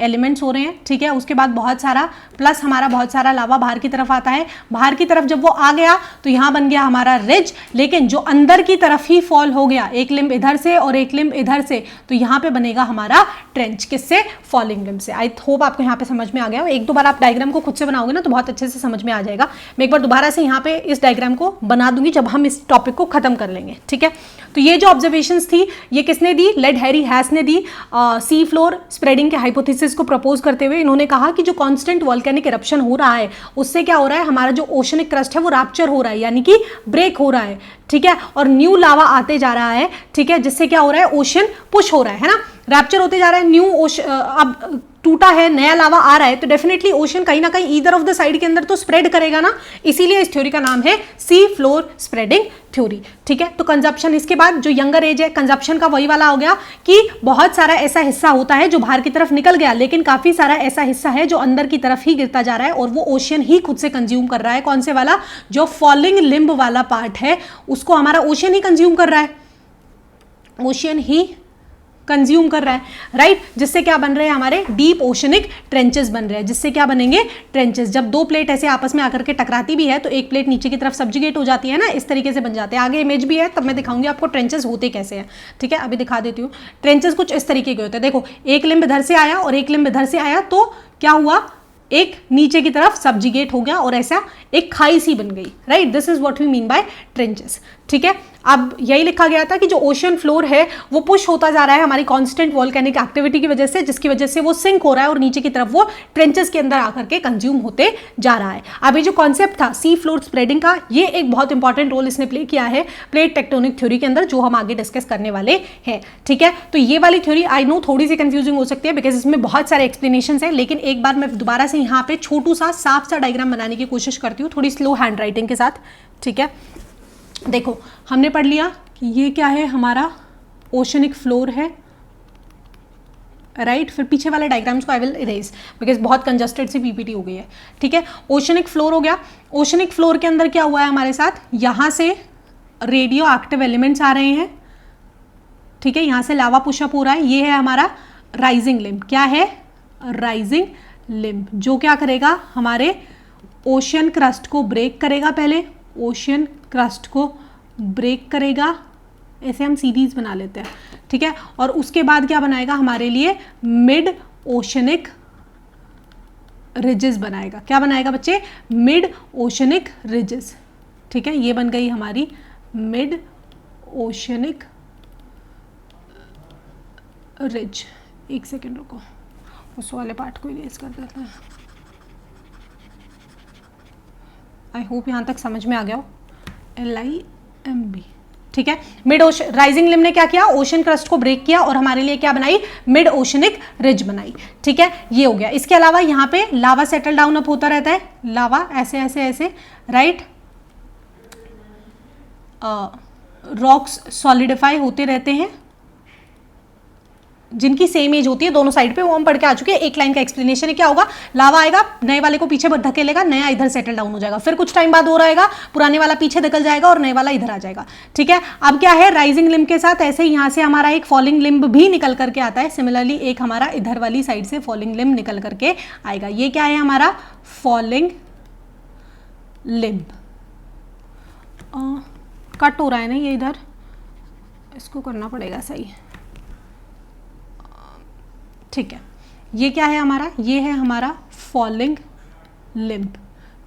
एलिमेंट्स हो रहे हैं। ठीक है, उसके बाद बहुत सारा प्लस हमारा बहुत सारा लावा बाहर की तरफ आता है। बाहर की तरफ जब वो आ गया तो यहाँ बन गया हमारा रिज, लेकिन जो अंदर की तरफ ही फॉल हो गया, एक लिम्ब इधर से और एक लिम्ब इधर से, तो यहाँ पे बनेगा हमारा ट्रेंच। किससे, फॉलिंग लिम्ब से। आई होप आपको यहाँ पे समझ में आ गया। एक दो बार आप डायग्राम को खुद से बनाओगे ना तो बहुत अच्छे से समझ में आ जाएगा। मैं एक बार दोबारा से यहाँ पे इस डायग्राम को बना दूंगी जब हम इस टॉपिक को खत्म कर लेंगे। ठीक है, तो ये जो ऑब्जर्वेशंस थी ये किसने दी, लेड हैरी हैस ने दी। सी फ्लोर स्प्रेडिंग के हाइपोथेसिस को प्रपोज करते हुए इन्होंने कहा कि जो कांस्टेंट वोल्केनिक इरप्शन हो रहा है उससे क्या हो रहा है, हमारा जो ओशनिक क्रस्ट है वो रैप्चर हो रहा है, यानी कि ब्रेक हो रहा है। ठीक है, और न्यू लावा आते जा रहा है। ठीक है, जिससे क्या हो रहा है, ओशन पुश हो रहा है ना, रैप्चर होते जा रहा है। न्यू ओशन, अब टूटा है, नया लावा आ रहा है, तो डेफिनेटली ओशन कहीं ना कहीं ईदर ऑफ द साइड के अंदर तो स्प्रेड करेगा ना, इसीलिए इस थ्योरी का नाम है सी फ्लोर स्प्रेडिंग थ्योरी। ठीक है, तो कंजप्शन, इसके बाद जो यंगर एज है, कंजप्शन का वही वाला हो गया कि बहुत सारा ऐसा हिस्सा होता है जो बाहर की तरफ निकल गया, लेकिन काफी सारा ऐसा हिस्सा है जो अंदर की तरफ ही गिरता जा रहा है और वो ओशन ही खुद से कंज्यूम कर रहा है। कौन से वाला? जो फॉलिंग लिम्ब वाला पार्ट है उसको हमारा ओशन ही कंज्यूम कर रहा है, ओशन ही कंज्यूम कर रहा है, राइट। जिससे क्या बन रहे हैं? हमारे डीप ओशनिक ट्रेंचेस बन रहे हैं। जिससे क्या बनेंगे? ट्रेंचेस। जब दो प्लेट ऐसे आपस में आकर के टकराती भी है तो एक प्लेट नीचे की तरफ सब्जुगेट हो जाती है ना, इस तरीके से बन जाते हैं। आगे इमेज भी है, तब मैं दिखाऊंगी आपको ट्रेंचेस होते कैसे हैं। ठीक है, अभी दिखा देती हूँ। ट्रेंचेस कुछ इस तरीके के होते हैं। देखो, एक लिम्ब इधर से आया और एक लिम्ब इधर से आया, तो क्या हुआ? एक नीचे की तरफ सब्जिगेट हो गया और ऐसा एक खाई सी बन गई, right. This is what we mean by trenches. ठीक है, अब यही लिखा गया था कि जो ओशन फ्लोर है वो पुश होता जा रहा है हमारी कांस्टेंट वॉल्केनिक एक्टिविटी की वजह से, जिसकी वजह से वो सिंक हो रहा है और नीचे की तरफ वो ट्रेंचेस के अंदर आकर के कंज्यूम होते जा रहा है। अब ये जो कॉन्सेप्ट था सी फ्लोर स्प्रेडिंग का, ये एक बहुत इंपॉर्टेंट रोल इसने प्ले किया है प्लेट टेक्टोनिक थ्योरी के अंदर, जो हम आगे डिस्कस करने वाले हैं। ठीक है, तो ये वाली थ्योरी आई नो थोड़ी सी कंफ्यूजिंग हो सकती है बिकॉज इसमें बहुत सारे एक्सप्लेनेशन है, लेकिन एक बार मैं दोबारा से यहाँ पे छोटू सा साफ सा डायग्राम बनाने की कोशिश करती हूँ, थोड़ी स्लो हैंड राइटिंग के साथ। ठीक है, देखो हमने पढ़ लिया कि ये क्या है, हमारा ओशनिक फ्लोर है, राइट। फिर पीछे वाले डायग्राम्स को आई विल इरेज बिकॉज बहुत कंजस्टेड सी पीपीटी हो गई है। ठीक है, ओशनिक फ्लोर हो गया। ओशनिक फ्लोर के अंदर क्या हुआ है हमारे साथ? यहाँ से रेडियो एक्टिव एलिमेंट्स आ रहे हैं। ठीक है, यहाँ से लावा पुशअप हो रहा है। ये है हमारा राइजिंग लिम्ब। क्या है? राइजिंग लिम्ब, जो क्या करेगा? हमारे ओशन क्रस्ट को ब्रेक करेगा। पहले ओशन क्रस्ट को ब्रेक करेगा, ऐसे हम सीरीज बना लेते हैं। ठीक है, और उसके बाद क्या बनाएगा? हमारे लिए मिड ओशनिक रिजेस बनाएगा। क्या बनाएगा बच्चे? Mid oceanic ridges. ठीक है, ये बन गई हमारी मिड ओशनिक रिज। एक सेकेंड रुको, उस वाले पार्ट को इरेज कर देते हैं। आई होप यहाँ तक समझ में आ गया हो। LIMB। ठीक है, मिड ओशन राइजिंग लिम्ब ने क्या किया? ओशन क्रस्ट को ब्रेक किया और हमारे लिए क्या बनाई? मिड ओशनिक रिज बनाई। ठीक है, ये हो गया। इसके अलावा यहाँ पे लावा सेटल डाउन अप होता रहता है, लावा ऐसे ऐसे ऐसे, राइट। रॉक्स सॉलिडिफाई होते रहते हैं जिनकी सेम एज होती है दोनों साइड पे, वो हम पढ़ के आ चुके हैं। एक लाइन का एक्सप्लेनेशन है। क्या होगा? लावा आएगा, नए वाले को पीछे धकेलेगा, नया इधर सेटल डाउन हो जाएगा। फिर कुछ टाइम बाद हो रहेगा, पुराने वाला पीछे धकल जाएगा और नए वाला इधर आ जाएगा। ठीक है, अब क्या है? राइजिंग लिम्ब के साथ ऐसे ही यहाँ से हमारा एक फॉलिंग लिम्ब भी निकल करके आता है। सिमिलरली एक हमारा इधर वाली साइड से फॉलिंग लिम्ब निकल करके आएगा। ये क्या है? हमारा फॉलिंग लिम्ब। कट हो रहा है ना ये इधर, इसको करना पड़ेगा सही। ठीक है, ये क्या है हमारा? ये है हमारा फॉलिंग लिम्ब।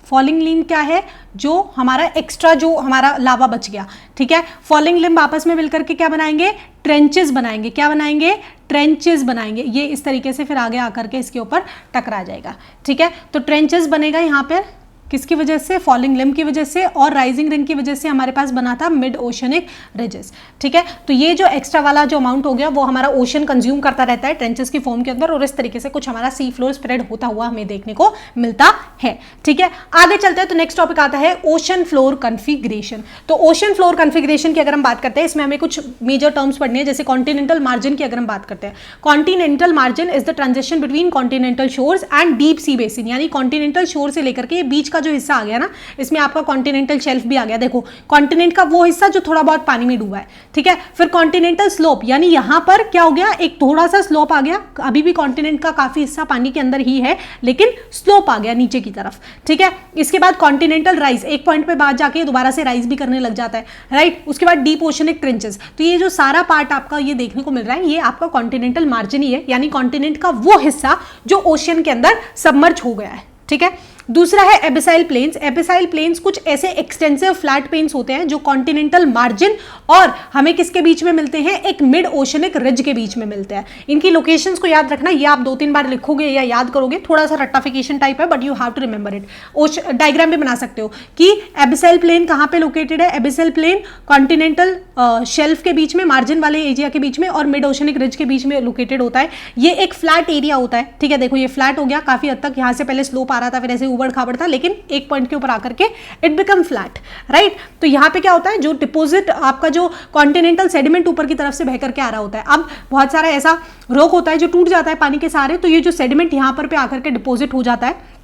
फॉलिंग लिम्ब क्या है? जो हमारा एक्स्ट्रा जो हमारा लावा बच गया। ठीक है, फॉलिंग लिम्ब आपस में मिलकर के क्या बनाएंगे? ट्रेंचेस बनाएंगे। क्या बनाएंगे? ट्रेंचेस बनाएंगे। ये इस तरीके से फिर आगे आकर के इसके ऊपर टकरा जाएगा। ठीक है, तो ट्रेंचेस बनेगा यहाँ पर किसकी वजह से? फॉलिंग लिम्ब की वजह से, और राइजिंग रिंग की वजह से हमारे पास बना था मिड ओशनिक रिजेस। ठीक है, तो ये जो एक्स्ट्रा वाला जो अमाउंट हो गया वो हमारा ओशन कंज्यूम करता रहता है ट्रेंचेस की फॉर्म के अंदर, और इस तरीके से कुछ हमारा सी फ्लोर स्प्रेड होता हुआ हमें देखने को मिलता है। ठीक है, आगे चलते हैं तो नेक्स्ट टॉपिक आता है ओशन फ्लोर कन्फिग्रेशन। तो ओशन फ्लोर कन्फिग्रेशन की अगर हम बात करते हैं, इसमें हमें कुछ मेजर टर्म्स पढ़नी है। जैसे कॉन्टिनेंटल मार्जिन की अगर हम बात करते हैं, continental margin is the transition between continental shores and deep sea basin. यानी कॉन्टिनेंटल शोर से लेकर के बीच का जो हिस्सा आ गया ना, इसमें आपका कॉन्टिनेंटल शेल्फ भी आ गया। देखो, कॉन्टिनेंट का वो हिस्सा जो थोड़ा बहुत पानी में डूबा है। ठीक है, फिर कॉन्टिनेंटल स्लोप, यानी यहां पर क्या हो गया? एक थोड़ा सा स्लोप आ गया। अभी भी कॉन्टिनेंट का काफी हिस्सा पानी के अंदर ही है, लेकिन स्लोप आ गया नीचे की तरफ। ठीक है, इसके बाद कॉन्टिनेंटल राइज, एक पॉइंट पे बाद जाके दोबारा से राइज भी करने लग जाता है, राइट। उसके बाद डीप ओशनिक ट्रेंचेस। तो ये जो सारा पार्ट आपका ये देखने को मिल रहा है, ये आपका कॉन्टिनेंटल मार्जिन ही है, यानी कॉन्टिनेंट का वो हिस्सा जो ओशन के अंदर सबमर्ज हो गया है। ठीक है, दूसरा है एबिसाइल प्लेन्स। एबिसाइल प्लेन्स कुछ ऐसे एक्सटेंसिव फ्लैट प्लेन्स होते हैं जो कॉन्टिनेंटल मार्जिन और हमें किसके बीच में मिलते हैं, एक मिड ओशनिक रिज के बीच में मिलते हैं। इनकी लोकेशंस को याद रखना, ये आप 2-3 बार लिखोगे या याद करोगे, थोड़ा सा रट्टाफिकेशन टाइप है but you have to remember it. Diagram भी बना सकते हो कि एबिसाइल प्लेन कहां पे लोकेटेड है। एबिसाइल प्लेन कॉन्टिनेंटल शेल्फ के बीच में, मार्जिन वाले एरिया के बीच में और मिड ओशनिक रिज के बीच में लोकेटेड होता है। ये एक फ्लैट एरिया होता है, ठीक है। देखो ये फ्लैट हो गया काफी हद तक, यहां से पहले स्लोप आ रहा था, फिर ऐसे उबड़ खाबड़ था, लेकिन एक पॉइंट के ऊपर आकर के इट बिकम फ्लैट, राइट। तो यहां पे क्या होता है, जो डिपोजिट आपका जो कॉन्टिनेंटल सेडिमेंट ऊपर की तरफ से बह करके आ रहा होता है, अब बहुत सारा ऐसा रॉक होता है जो टूट जाता है पानी के सहारे, तो ये जो सेडिमेंट यहां पर पे आकर के डिपोजिट हो जाता है,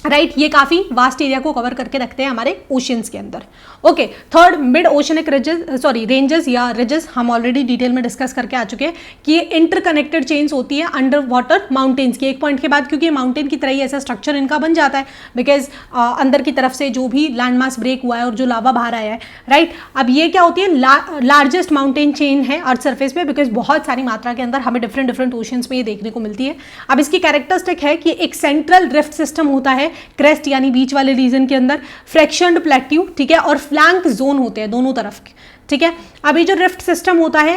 राइट। ये काफी वास्ट एरिया को कवर करके रखते हैं हमारे ओशियंस के अंदर। Okay, third mid oceanic ranges या रिजेस हम ऑलरेडी डिटेल में डिस्कस करके आ चुके हैं कि ये इंटरकनेक्टेड चेन्स होती है अंडर वाटर माउंटेन्स की। एक पॉइंट के बाद क्योंकि माउंटेन की तरह ही ऐसा स्ट्रक्चर इनका बन जाता है, बिकॉज अंदर की तरफ से जो भी लैंड मास ब्रेक हुआ है और जो लावा बाहर आया है, राइट। अब ये क्या होती है, लार्जेस्ट माउंटेन चेन है अर्थ सर्फेस पे, बिकॉज बहुत सारी मात्रा के अंदर हमें डिफरेंट डिफरेंट ओशियंस में ये देखने को मिलती है। अब इसकी कैरेक्टरिस्टिक है कि एक सेंट्रल रिफ्ट सिस्टम होता है क्रेस्ट यानी बीच वाले रीजन के अंदर, फ्रैक्शनड प्लेट्यू, ठीक है, और फ्लैंक जोन होते हैं दोनों तरफ के, ठीक है। अभी जो रिफ्ट सिस्टम होता है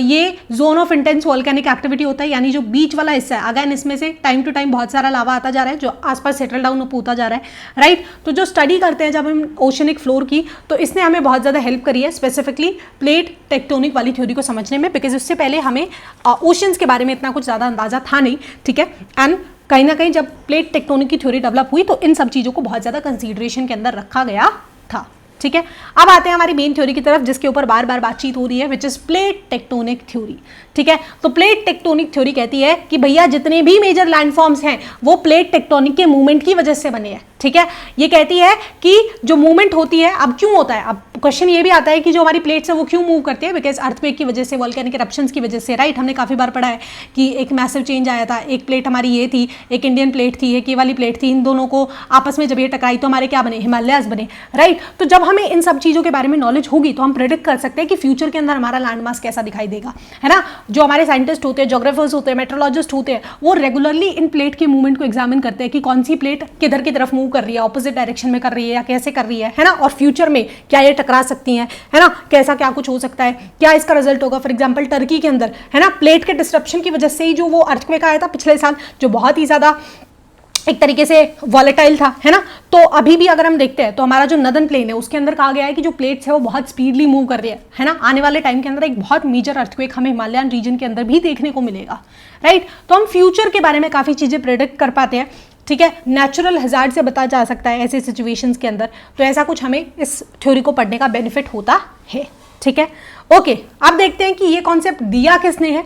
ये zone of intense volcanic activity होता है, यानी जो बीच वाला हिस्सा है, अगेन इसमें से टाइम टू टाइम बहुत सारा लावा आता जा रहा है जो आसपास सेटल डाउन होता जा रहा है, राइट। तो जो स्टडी करते हैं जब हम ओशनिक फ्लोर की, तो इसने हमें बहुत ज़्यादा हेल्प करी है स्पेसिफिकली प्लेट टेक्टोनिक वाली थ्योरी को समझने में, बिकॉज उससे पहले हमें ओशंस के बारे में इतना कुछ ज़्यादा अंदाजा था नहीं, ठीक है। एंड कहीं ना कहीं जब प्लेट टेक्टोनिक की थ्योरी डेवलप हुई तो इन सब चीज़ों को बहुत ज़्यादा कंसीडरेशन के अंदर रखा गया था, ठीक है। अब आते हैं हमारी मेन थ्योरी की तरफ जिसके ऊपर बार बार बातचीत हो रही है, which is plate tectonic theory, ठीक है। तो प्लेट टेक्टोनिक थ्योरी कहती है कि भैया जितने भी मेजर लैंडफॉर्म्स हैं वो प्लेट टेक्टोनिक के मूवमेंट की वजह से बने हैं, ठीक है। ये कहती है कि जो मूवमेंट होती है, अब क्यों होता है, अब क्वेश्चन ये भी आता है कि जो हमारी प्लेट्स है वो क्यों मूव करती है, बिकॉज अर्थक्वेक की वजह से, वोल्केनिक इरप्शंस की वजह से, राइट। हमने काफी बार पढ़ा है कि एक मैसिव चेंज आया था, एक प्लेट हमारी ये थी, एक इंडियन प्लेट थी, एक ये वाली प्लेट थी, इन दोनों को आपस में जब ये टकराई तो हमारे क्या बने, हिमालयाज बने, राइट। तो जब हमें इन सब चीजों के बारे में नॉलेज होगी तो हम प्रेडिक्ट कर सकते हैं कि फ्यूचर के अंदर हमारा लैंड मास कैसा दिखाई देगा, है ना। जो हमारे साइंटिस्ट होते हैं, ज्योग्राफर्स होते हैं, मेट्रोलॉजिस्ट होते हैं, वो रेगुलरली इन प्लेट के मूवमेंट को एग्जामिन करते हैं कि कौन सी प्लेट किधर की तरफ मूव कर रही है, ऑपोजिट डायरेक्शन में कर रही है या कैसे कर रही है ना, और फ्यूचर में क्या ये टकरा सकती हैं, है ना, कैसा क्या कुछ हो सकता है, क्या इसका रिजल्ट होगा। फॉर एग्जांपल टर्की के अंदर, है ना, प्लेट के डिस्ट्रप्शन की वजह से ही जो वो अर्थक्वेक आया था पिछले साल, जो बहुत ही ज्यादा एक तरीके से वॉलेटाइल था, है ना। तो अभी भी अगर हम देखते हैं तो हमारा जो नदन प्लेन है उसके अंदर कहा गया है कि जो प्लेट्स है वो बहुत स्पीडली मूव कर रही है ना। आने वाले टाइम के अंदर एक बहुत मेजर अर्थक्वेक हमें हिमालयन रीजन के अंदर भी देखने को मिलेगा, राइट। तो हम फ्यूचर के बारे में काफ़ी चीज़ें प्रेडिक्ट कर पाते हैं, ठीक है। नेचुरल हजार्ड से बता जा सकता है ऐसे सिचुएशंस के अंदर, तो ऐसा कुछ हमें इस थ्योरी को पढ़ने का बेनिफिट होता है, ठीक है। ओके, अब देखते हैं कि ये कॉन्सेप्ट दिया किसने है।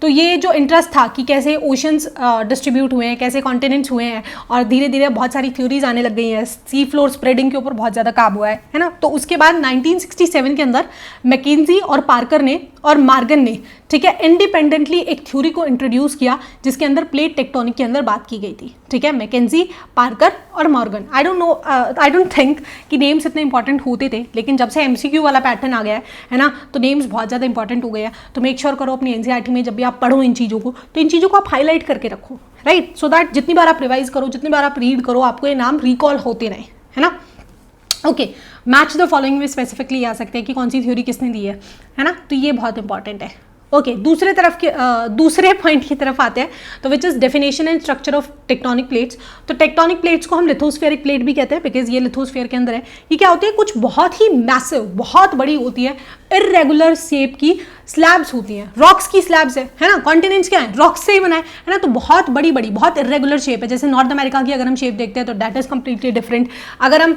तो ये जो इंटरेस्ट था कि कैसे ओशंस डिस्ट्रीब्यूट हुए हैं, कैसे कॉन्टिनेंट्स हुए हैं, और धीरे धीरे बहुत सारी थ्योरीज आने लग गई हैं, सी फ्लोर स्प्रेडिंग के ऊपर बहुत ज़्यादा काम हुआ है ना। तो उसके बाद 1967 के अंदर मैकेंजी और पार्कर ने और मार्गन ने, ठीक है, इंडिपेंडेंटली एक थ्योरी को इंट्रोड्यूस किया जिसके अंदर प्लेट टेक्टोनिक के अंदर बात की गई थी, ठीक है। मैकेंजी, पार्कर और मॉर्गन। आई डोंट थिंक कि नेम्स इतने इंपॉर्टेंट होते थे, लेकिन जब से एमसीक्यू वाला पैटर्न आ गया है ना, तो नेम्स बहुत ज़्यादा इंपॉर्टेंट हो गए हैं। तो मेक श्योर करो अपनी एनसीईआरटी में जब भी आप पढ़ो इन चीज़ों को, तो इन चीज़ों को आप हाईलाइट करके रखो, राइट, सो दैट जितनी बार आप रिवाइज करो, जितनी बार आप रीड करो, आपको ये नाम रिकॉल होते रहे, है ना। ओके, मैच द फॉलोइंग में स्पेसिफिकली आ सकते हैं कि कौन सी थ्योरी किसने दी है ना। तो ये बहुत इंपॉर्टेंट है। ओके, दूसरे पॉइंट की तरफ आते हैं, तो which is definition and structure of tectonic plates. तो टेक्टोनिक प्लेट्स को हम लिथोस्फेरिक प्लेट भी कहते हैं, बिकॉज ये लिथोस्फेयर के अंदर है। ये क्या होती है, कुछ बहुत ही मैसिव, बहुत बड़ी होती है, इरेगुलर शेप की स्लैब्स होती हैं, रॉक्स की स्लैब्स है ना। कॉन्टिनेंट्स क्या है, रॉक्स से ही बना है ना। तो बहुत बड़ी बड़ी, बहुत इरेगुलर शेप है। जैसे नॉर्थ अमेरिका की अगर हम शेप देखते हैं तो दैट इज कंप्लीटली डिफरेंट। अगर हम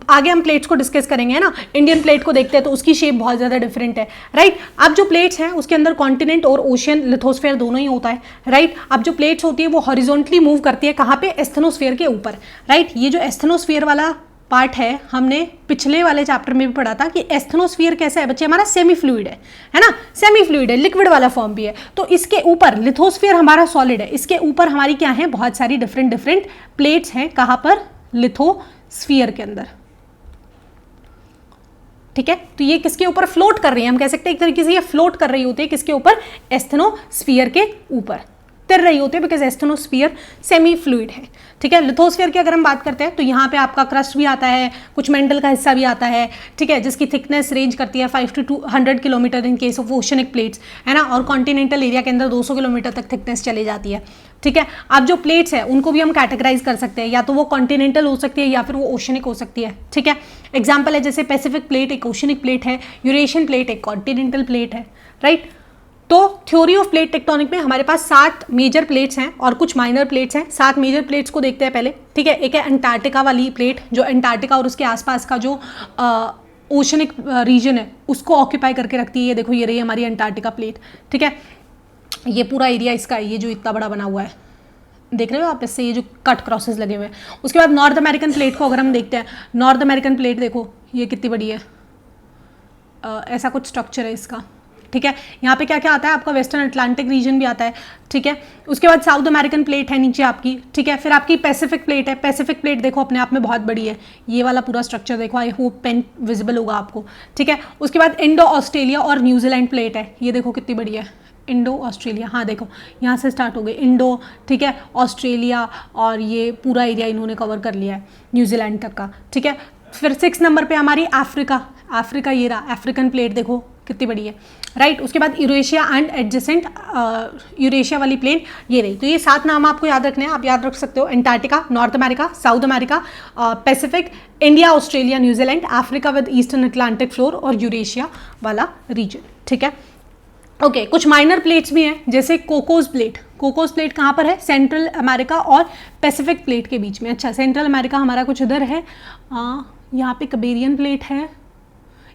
आगे हम प्लेट्स को डिस्कस करेंगे, है ना, इंडियन प्लेट को देखते हैं तो उसकी शेप बहुत ज़्यादा डिफरेंट है, राइट। अब जो प्लेट्स हैं उसके अंदर कॉन्टिनेंट और ओशियन, लिथोस्फेयर दोनों ही होता है, राइट। अब जो प्लेट्स होती है वो हॉरिजॉन्टली मूव करती है, कहाँ पे, एस्थेनोस्फेयर के ऊपर, राइट। ये जो एस्थेनोस्फेयर वाला पार्ट है, हमने पिछले वाले चैप्टर में भी पढ़ा था कि एस्थेनोस्फीयर कैसा है बच्चे, हमारा सेमी फ्लूइड है ना, सेमी फ्लूइड है, लिक्विड वाला फॉर्म भी है। तो इसके ऊपर लिथोस्फीयर हमारा सॉलिड है, इसके ऊपर हमारी क्या है, बहुत सारी डिफरेंट प्लेट्स हैं, कहाँ पर, लिथोस्फीयर के अंदर, ठीक है। तो ये किसके ऊपर फ्लोट कर रही है, हम कह सकते हैं एक तरीके से ये फ्लोट कर रही होती है, किसके ऊपर, एस्थेनोस्फीयर के ऊपर, तिर रही होती है बिकॉज एस्थेनोस्फीयर सेमी फ्लूइड है, ठीक है। लिथोस्फीयर की अगर हम बात करते हैं तो यहाँ पे आपका क्रस्ट भी आता है, कुछ मेंटल का हिस्सा भी आता है, ठीक है, जिसकी थिकनेस रेंज करती है 5 to 200 kilometre in case of oceanic plates, है ना, और कॉन्टिनेंटल एरिया के अंदर 200 किलोमीटर तक थिकनेस चली जाती है, ठीक है। अब जो प्लेट्स है उनको भी हम कैटेगराइज कर सकते हैं, या तो वो कॉन्टिनेंटल हो सकती है या फिर वो ओशनिक हो सकती है, ठीक है। एग्जाम्पल है जैसे पैसिफिक प्लेट एक ओशनिक प्लेट है, यूरेशियन प्लेट एक कॉन्टिनेंटल प्लेट है, राइट। तो थ्योरी ऑफ प्लेट टेक्टोनिक में हमारे पास 7 मेजर प्लेट्स हैं और कुछ माइनर प्लेट्स हैं। 7 मेजर प्लेट्स को देखते हैं पहले, ठीक है। एक है अंटार्कटिका वाली प्लेट, जो अंटार्कटिका और उसके आसपास का जो ओशनिक रीजन है उसको ऑक्यूपाई करके रखती है। ये देखो, ये रही हमारी अंटार्कटिका प्लेट, ठीक है। ये पूरा एरिया इसका है, ये जो इतना बड़ा बना हुआ है, देख रहे हो आप, इससे ये जो कट क्रॉसेस लगे हुए हैं। उसके बाद नॉर्थ अमेरिकन प्लेट को अगर हम देखते हैं, नॉर्थ अमेरिकन प्लेट देखो ये कितनी बड़ी है, ऐसा कुछ स्ट्रक्चर है इसका, ठीक है। यहाँ पे क्या क्या आता है आपका, वेस्टर्न अटलांटिक रीजन भी आता है, ठीक है। उसके बाद साउथ अमेरिकन प्लेट है नीचे आपकी, ठीक है। फिर आपकी पैसिफिक प्लेट है, पैसिफिक प्लेट देखो अपने आप में बहुत बड़ी है, ये वाला पूरा स्ट्रक्चर देखो, आई होप पेन विजिबल होगा आपको, ठीक है। उसके बाद इंडो ऑस्ट्रेलिया और न्यूजीलैंड प्लेट है, ये देखो कितनी बड़ी है, इंडो ऑस्ट्रेलिया, हाँ देखो यहाँ से स्टार्ट हो गए इंडो, ठीक है, ऑस्ट्रेलिया, और ये पूरा एरिया इन्होंने कवर कर लिया है न्यूजीलैंड तक का, ठीक है। फिर 6 नंबर पे हमारी अफ्रीका, अफ्रीका ये रहा, अफ्रीकन प्लेट देखो कितनी बड़ी है, राइट। उसके बाद यूरेशिया एंड एडजेसेंट यूरेशिया वाली प्लेन ये रही। तो ये 7 नाम आपको याद रखने हैं, आप याद रख सकते हो, Antarctica, north America, south America, Pacific, India, Australia, New Zealand, Africa with eastern Atlantic floor और यूरेशिया वाला रीजन, ठीक है। ओके, कुछ माइनर प्लेट्स भी हैं जैसे कोकोस प्लेट। कोकोस प्लेट कहाँ पर है, सेंट्रल अमेरिका और पैसिफिक प्लेट के बीच में। अच्छा, सेंट्रल अमेरिका हमारा कुछ इधर है, यहाँ पे कबेरियन प्लेट है,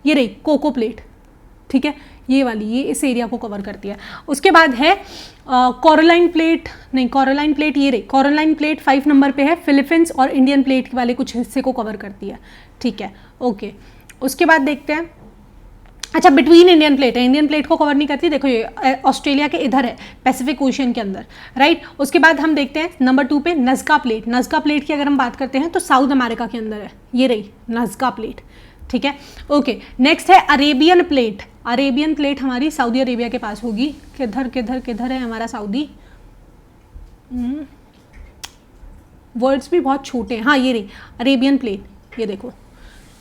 ये रही कोको प्लेट, ठीक है, ये वाली, ये इस एरिया को कवर करती है। उसके बाद है कोरलाइन प्लेट, नहीं कोरलाइन प्लेट ये रही, कोरलाइन प्लेट 5 नंबर पे है, फिलीपींस और इंडियन प्लेट वाले कुछ हिस्से को कवर करती है, ठीक है, ओके। उसके बाद देखते हैं, अच्छा बिटवीन इंडियन प्लेट है, इंडियन प्लेट को कवर नहीं करती, देखो ये ऑस्ट्रेलिया के इधर है, पैसिफिक ओशियन के अंदर, राइट। उसके बाद हम देखते हैं नंबर 2 पे नज़का प्लेट। नज़का प्लेट की अगर हम बात करते हैं तो साउथ अमेरिका के अंदर है, ये रही नज़का प्लेट, ठीक है, ओके। नेक्स्ट है अरेबियन प्लेट। अरेबियन प्लेट हमारी सऊदी अरेबिया के पास होगी, किधर किधर किधर है हमारा सऊदी, वर्ड्स भी बहुत छोटे हैं, हाँ ये रही अरेबियन प्लेट, ये देखो,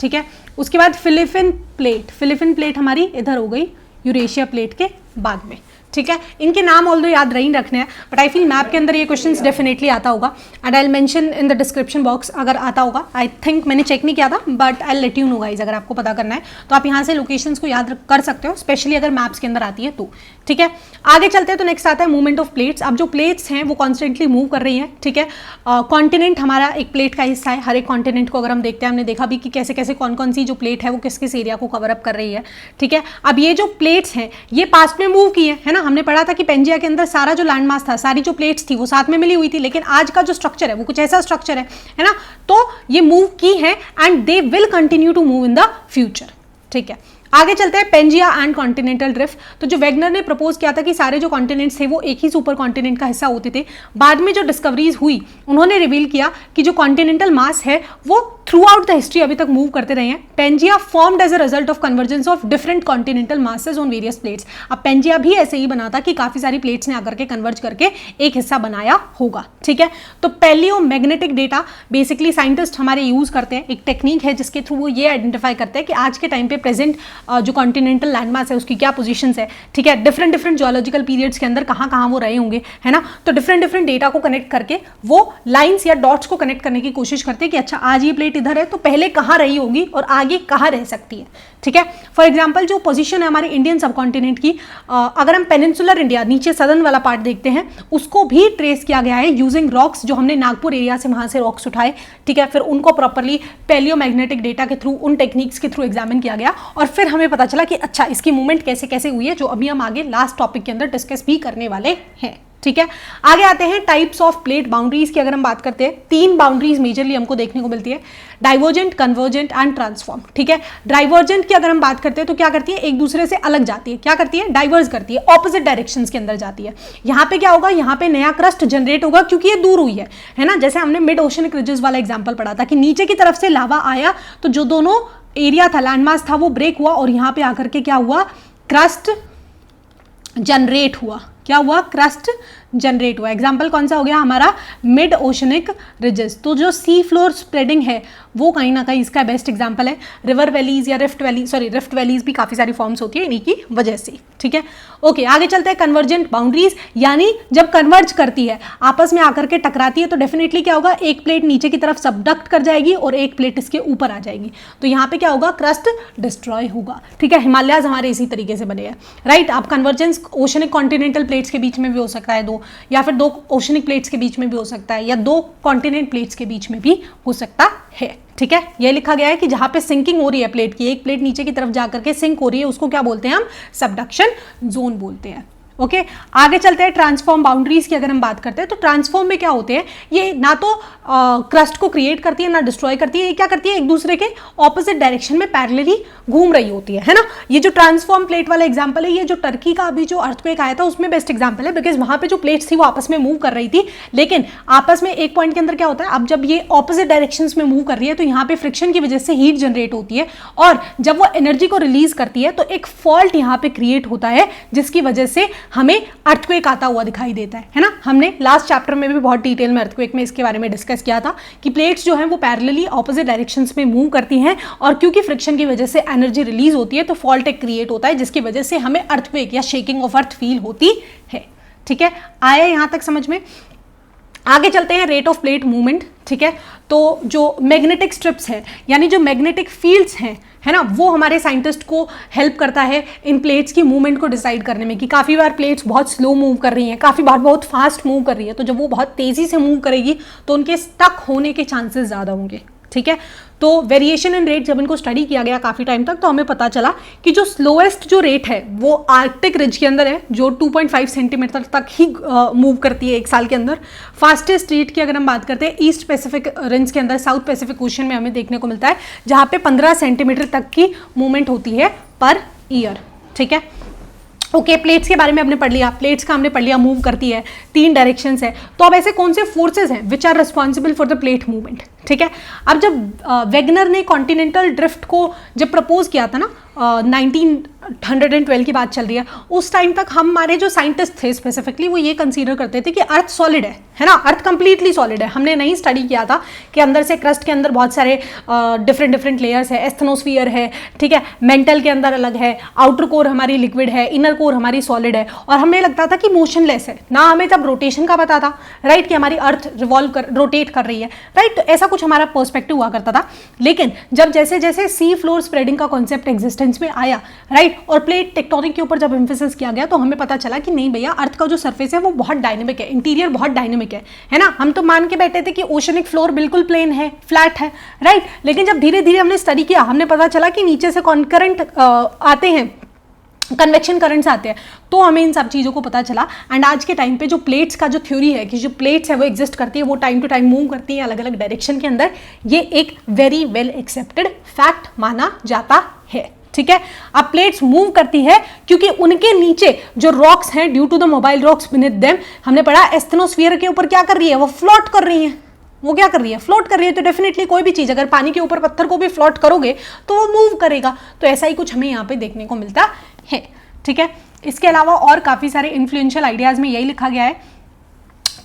ठीक है। उसके बाद फिलीपीन प्लेट, फिलीपीन प्लेट हमारी इधर हो गई यूरेशिया प्लेट के बाद में, ठीक है। इनके नाम ऑल्दो याद नहीं रखने हैं, बट आई फील मैप के अंदर ये क्वेश्चंस डेफिनेटली आता होगा and I will mention in the description box अगर आता होगा। आई थिंक मैंने चेक नहीं किया था, but I let you know guys, अगर आपको पता करना है तो आप यहाँ से लोकेशंस को याद कर सकते हो, स्पेशली अगर मैप्स के अंदर आती है तो, ठीक है। आगे चलते हैं तो नेक्स्ट आता है मूवमेंट ऑफ प्लेट्स। अब जो प्लेट्स हैं वो कॉन्स्टेंटली मूव कर रही हैं, ठीक है। कॉन्टिनेंट हमारा एक प्लेट का हिस्सा है, हर एक कॉन्टिनेंट को अगर हम देखते हैं, हमने देखा भी कि कैसे कैसे कौन कौन सी जो प्लेट है वो किस किस एरिया को कवर अप कर रही है, ठीक है। अब ये जो प्लेट्स हैं ये पास्ट में मूव की है ना, हमने पढ़ा था कि पेंजिया के अंदर सारा जो लैंड मास था, सारी जो प्लेट्स थी वो साथ में मिली हुई थी, लेकिन आज का जो स्ट्रक्चर है वो कुछ ऐसा स्ट्रक्चर है ना, तो ये मूव की है and they will continue to move in the future, ठीक है। आगे चलते हैं पेंजिया एंड कॉन्टिनेंटल ड्रिफ्ट। तो जो वेगनर ने प्रपोज किया था कि सारे जो कॉन्टिनेंट्स थे वो एक ही सुपर कॉन्टिनेंट का हिस्सा होते थे, बाद में जो डिस्कवरीज हुई उन्होंने रिवील किया कि जो कॉन्टिनेंटल मास है वो थ्रू आउट द हिस्ट्री अभी तक मूव करते रहे हैं। Pangaea formed as a result of convergence of different continental masses on various plates. अब पेंजिया भी ऐसे ही बना था कि काफी सारी प्लेट्स ने आकर के कन्वर्ज करके एक हिस्सा बनाया होगा, ठीक है। तो palaeo magnetic data basically scientist हमारे यूज करते हैं, एक टेक्निक है जिसके थ्रू वो ये आइडेंटिफाई करते हैं कि आज के टाइम पे प्रेजेंट जो कॉन्टिनेंटल लैंडमास है उसकी क्या पोजीशंस है, ठीक है, डिफरेंट डिफरेंट जियोलॉजिकल पीरियड्स के अंदर कहाँ कहाँ वो रहे होंगे, है ना। तो डिफरेंट डिफरेंट डेटा को कनेक्ट करके वो लाइंस या डॉट्स को कनेक्ट करने की कोशिश करते हैं कि अच्छा आज ये प्लेट इधर है तो पहले कहाँ रही होगी और आगे कहाँ रह सकती है, ठीक है। फॉर एग्जाम्पल जो पोजीशन है हमारे इंडियन सब कॉन्टिनेंट की, अगर हम पेनिनसुलर इंडिया नीचे सदर्न वाला पार्ट देखते हैं उसको भी ट्रेस किया गया है यूजिंग रॉक्स, जो हमने नागपुर एरिया से वहाँ से रॉक्स उठाए, ठीक है। फिर उनको प्रॉपरली पैलियो मैग्नेटिक डेटा के थ्रू, उन टेक्निक्स के थ्रू एग्जामिन किया गया और फिर हमें पता चला कि अच्छा इसकी मूवमेंट कैसे कैसे हुई है, जो अभी हम आगे लास्ट टॉपिक के अंदर डिस्कस भी करने वाले हैं, ठीक है। आगे आते हैं टाइप्स ऑफ प्लेट बाउंड्रीज की। अगर हम बात करते हैं 3 बाउंड्रीज मेजरली हमको देखने को मिलती है, डाइवर्जेंट, कन्वर्जेंट एंड ट्रांसफॉर्म, ठीक है। डाइवर्जेंट की अगर हम बात करते हैं तो क्या करती है, एक दूसरे से अलग जाती है, क्या करती है, डाइवर्स करती है, ऑपोजिट डायरेक्शंस के अंदर जाती है। यहाँ पे क्या होगा, यहाँ पे नया क्रस्ट जनरेट होगा क्योंकि ये दूर हुई है ना। जैसे हमने मिड ओशनिक रिजेस वाला एग्जाम्पल पढ़ा था कि नीचे की तरफ से लावा आया तो जो दोनों एरिया था, लैंडमास था, वो ब्रेक हुआ और यहाँ पे आकर के क्या हुआ, क्रस्ट जनरेट हुआ। क्या हुआ, क्रस्ट जनरेट हुआ। एग्जाम्पल कौन सा हो गया हमारा, मिड ओशनिक रिजेस। तो जो सी फ्लोर स्प्रेडिंग है वो कहीं ना कहीं इसका बेस्ट एग्जाम्पल है। रिवर वैलीज या रिफ्ट वैलीज भी काफ़ी सारी फॉर्म्स होती है इन्हीं की वजह से, ठीक है। ओके, आगे चलते हैं। कन्वर्जेंट बाउंड्रीज, यानी जब कन्वर्ज करती है, आपस में आकर के टकराती है, तो डेफिनेटली क्या होगा, एक प्लेट नीचे की तरफ सबडक्ट कर जाएगी और एक प्लेट इसके ऊपर आ जाएगी। तो यहाँ पे क्या होगा, क्रस्ट डिस्ट्रॉय होगा, ठीक है। हिमालयाज हमारे इसी तरीके से बने हैं, राइट। आप कन्वर्जेंस ओशनिक कॉन्टिनेंटल प्लेट्स के बीच में भी हो सकता है, दो, या फिर दो ओशनिक प्लेट्स के बीच में भी हो सकता है, या दो कॉन्टिनेंट प्लेट्स के बीच में भी हो सकता है, ठीक है। ये लिखा गया है कि जहां पे सिंकिंग हो रही है प्लेट की, एक प्लेट नीचे की तरफ जाकर के सिंक हो रही है, उसको क्या बोलते हैं हम, सबडक्शन जोन बोलते हैं। ओके, आगे चलते हैं। ट्रांसफॉर्म बाउंड्रीज की अगर हम बात करते हैं तो ट्रांसफॉर्म में क्या होते हैं, ये ना तो क्रस्ट को क्रिएट करती है ना डिस्ट्रॉय करती है, ये क्या करती है, एक दूसरे के ऑपोजिट डायरेक्शन में पैरेलली घूम रही होती है ना। ये जो ट्रांसफॉर्म प्लेट वाला एग्जांपल है, ये जो टर्की का अभी जो अर्थक्वेक आया था उसमें बेस्ट एग्जांपल है, बिकॉज वहां पे जो प्लेट्स थी वो आपस में मूव कर रही थी, लेकिन आपस में एक पॉइंट के अंदर क्या होता है, अब जब ये ऑपोजिट डायरेक्शन में मूव कर रही है तो यहाँ पे फ्रिक्शन की वजह से हीट जनरेट होती है, और जब वो एनर्जी को रिलीज करती है तो एक फॉल्ट यहाँ पे क्रिएट होता है, जिसकी वजह से हमें अर्थक्वेक आता हुआ दिखाई देता है ना। हमने लास्ट चैप्टर में भी बहुत डिटेल में अर्थक्वेक में इसके बारे में डिस्कस किया था कि प्लेट्स जो हैं वो पैरेलली ऑपोजिट डायरेक्शंस में मूव करती हैं, और क्योंकि फ्रिक्शन की वजह से एनर्जी रिलीज होती है तो फॉल्ट एक क्रिएट होता है, जिसकी वजह से हमें अर्थक्वेक या शेकिंग ऑफ अर्थ फील होती है, ठीक है। आया यहां तक समझ में। आगे चलते हैं, रेट ऑफ प्लेट मूवमेंट, ठीक है। तो जो मैग्नेटिक स्ट्रिप्स हैं, यानी जो मैग्नेटिक फील्ड्स हैं, है ना, वो हमारे साइंटिस्ट को हेल्प करता है इन प्लेट्स की मूवमेंट को डिसाइड करने में, कि काफ़ी बार प्लेट्स बहुत स्लो मूव कर रही हैं, काफ़ी बार बहुत फास्ट मूव कर रही है, तो जब वो बहुत तेज़ी से मूव करेगी तो उनके स्टक होने के चांसेस ज़्यादा होंगे, ठीक है। तो वेरिएशन इन रेट जब इनको स्टडी किया गया काफ़ी टाइम तक, तो हमें पता चला कि जो स्लोएस्ट जो रेट है वो आर्कटिक रिज के अंदर है, जो 2.5 सेंटीमीटर तक ही मूव करती है एक साल के अंदर। फास्टेस्ट रेट की अगर हम बात करते हैं, ईस्ट पैसिफिक रेंज के अंदर, साउथ पैसिफिक ओशन में हमें देखने को मिलता है, जहाँ पे 15 सेंटीमीटर तक की मूवमेंट होती है पर ईयर, ठीक है। ओके, प्लेट्स के बारे में हमने पढ़ लिया, प्लेट्स का हमने पढ़ लिया, मूव करती है, 3 डायरेक्शंस है। तो अब ऐसे कौन से फोर्सेस हैं which are responsible for the plate movement, ठीक है। अब जब वेगनर ने कॉन्टिनेंटल ड्रिफ्ट को जब प्रपोज किया था ना, 1912 की बात चल रही है, उस टाइम तक हमारे जो साइंटिस्ट थे स्पेसिफिकली वो ये कंसीडर करते थे कि अर्थ सॉलिड है ना, अर्थ कंप्लीटली सॉलिड है। हमने नहीं स्टडी किया था कि अंदर से क्रस्ट के अंदर बहुत सारे डिफरेंट लेयर्स है, एस्थनोस्फीयर है, ठीक है, मेंटल के अंदर अलग है, आउटर कोर हमारी लिक्विड है, इनर कोर हमारी सॉलिड है, और हमें लगता था कि मोशनलेस है ना, हमें तब रोटेशन का पता था, राइट, कि हमारी अर्थ रोटेट कर रही है, राइट। तो ऐसा कुछ हमारा पर्सपेक्टिव हुआ करता था, लेकिन जब जैसे जैसे सी फ्लोर स्प्रेडिंग का कॉन्सेप्ट एग्जिस्टेंस में आया, राइट, और प्लेट टेक्टोनिक के ऊपर जब एम्फेसिस किया गया, तो हमें पता चला कि नहीं भैया, अर्थ का जो सरफेस है वो बहुत डायनेमिक है, इंटीरियर बहुत डायनेमिक है ना। हम तो मान के बैठे थे कि ओशनिक फ्लोर बिल्कुल प्लेन है, फ्लैट है, राइट, लेकिन जब धीरे धीरे हमने स्टडी किया, हमने पता चला कि नीचे से कॉन्करेंट आते हैं, कन्वेक्शन करंट्स आते हैं, तो हमें इन सब चीज़ों को पता चला। एंड आज के टाइम पे जो प्लेट्स का जो थ्योरी है कि जो प्लेट्स है वो एग्जिस्ट करती है, वो टाइम टू टाइम मूव करती है अलग अलग डायरेक्शन के अंदर, ये एक वेरी वेल एक्सेप्टेड फैक्ट माना जाता है, ठीक है। अब प्लेट्स मूव करती है क्योंकि उनके नीचे जो रॉक्स हैं, due to the mobile rocks beneath them, हमने पढ़ा एस्थनोस्फीयर के ऊपर क्या कर रही है, वो फ्लोट कर रही है, वो क्या कर रही है, फ्लोट कर रही है। तो डेफिनेटली कोई भी चीज़ अगर पानी के ऊपर पत्थर को भी फ्लोट करोगे तो वो मूव करेगा, तो ऐसा ही कुछ हमें यहाँ पे देखने को मिलता है, ठीक है। इसके अलावा और काफ़ी सारे इन्फ्लुएंशियल आइडियाज़ में यही लिखा गया है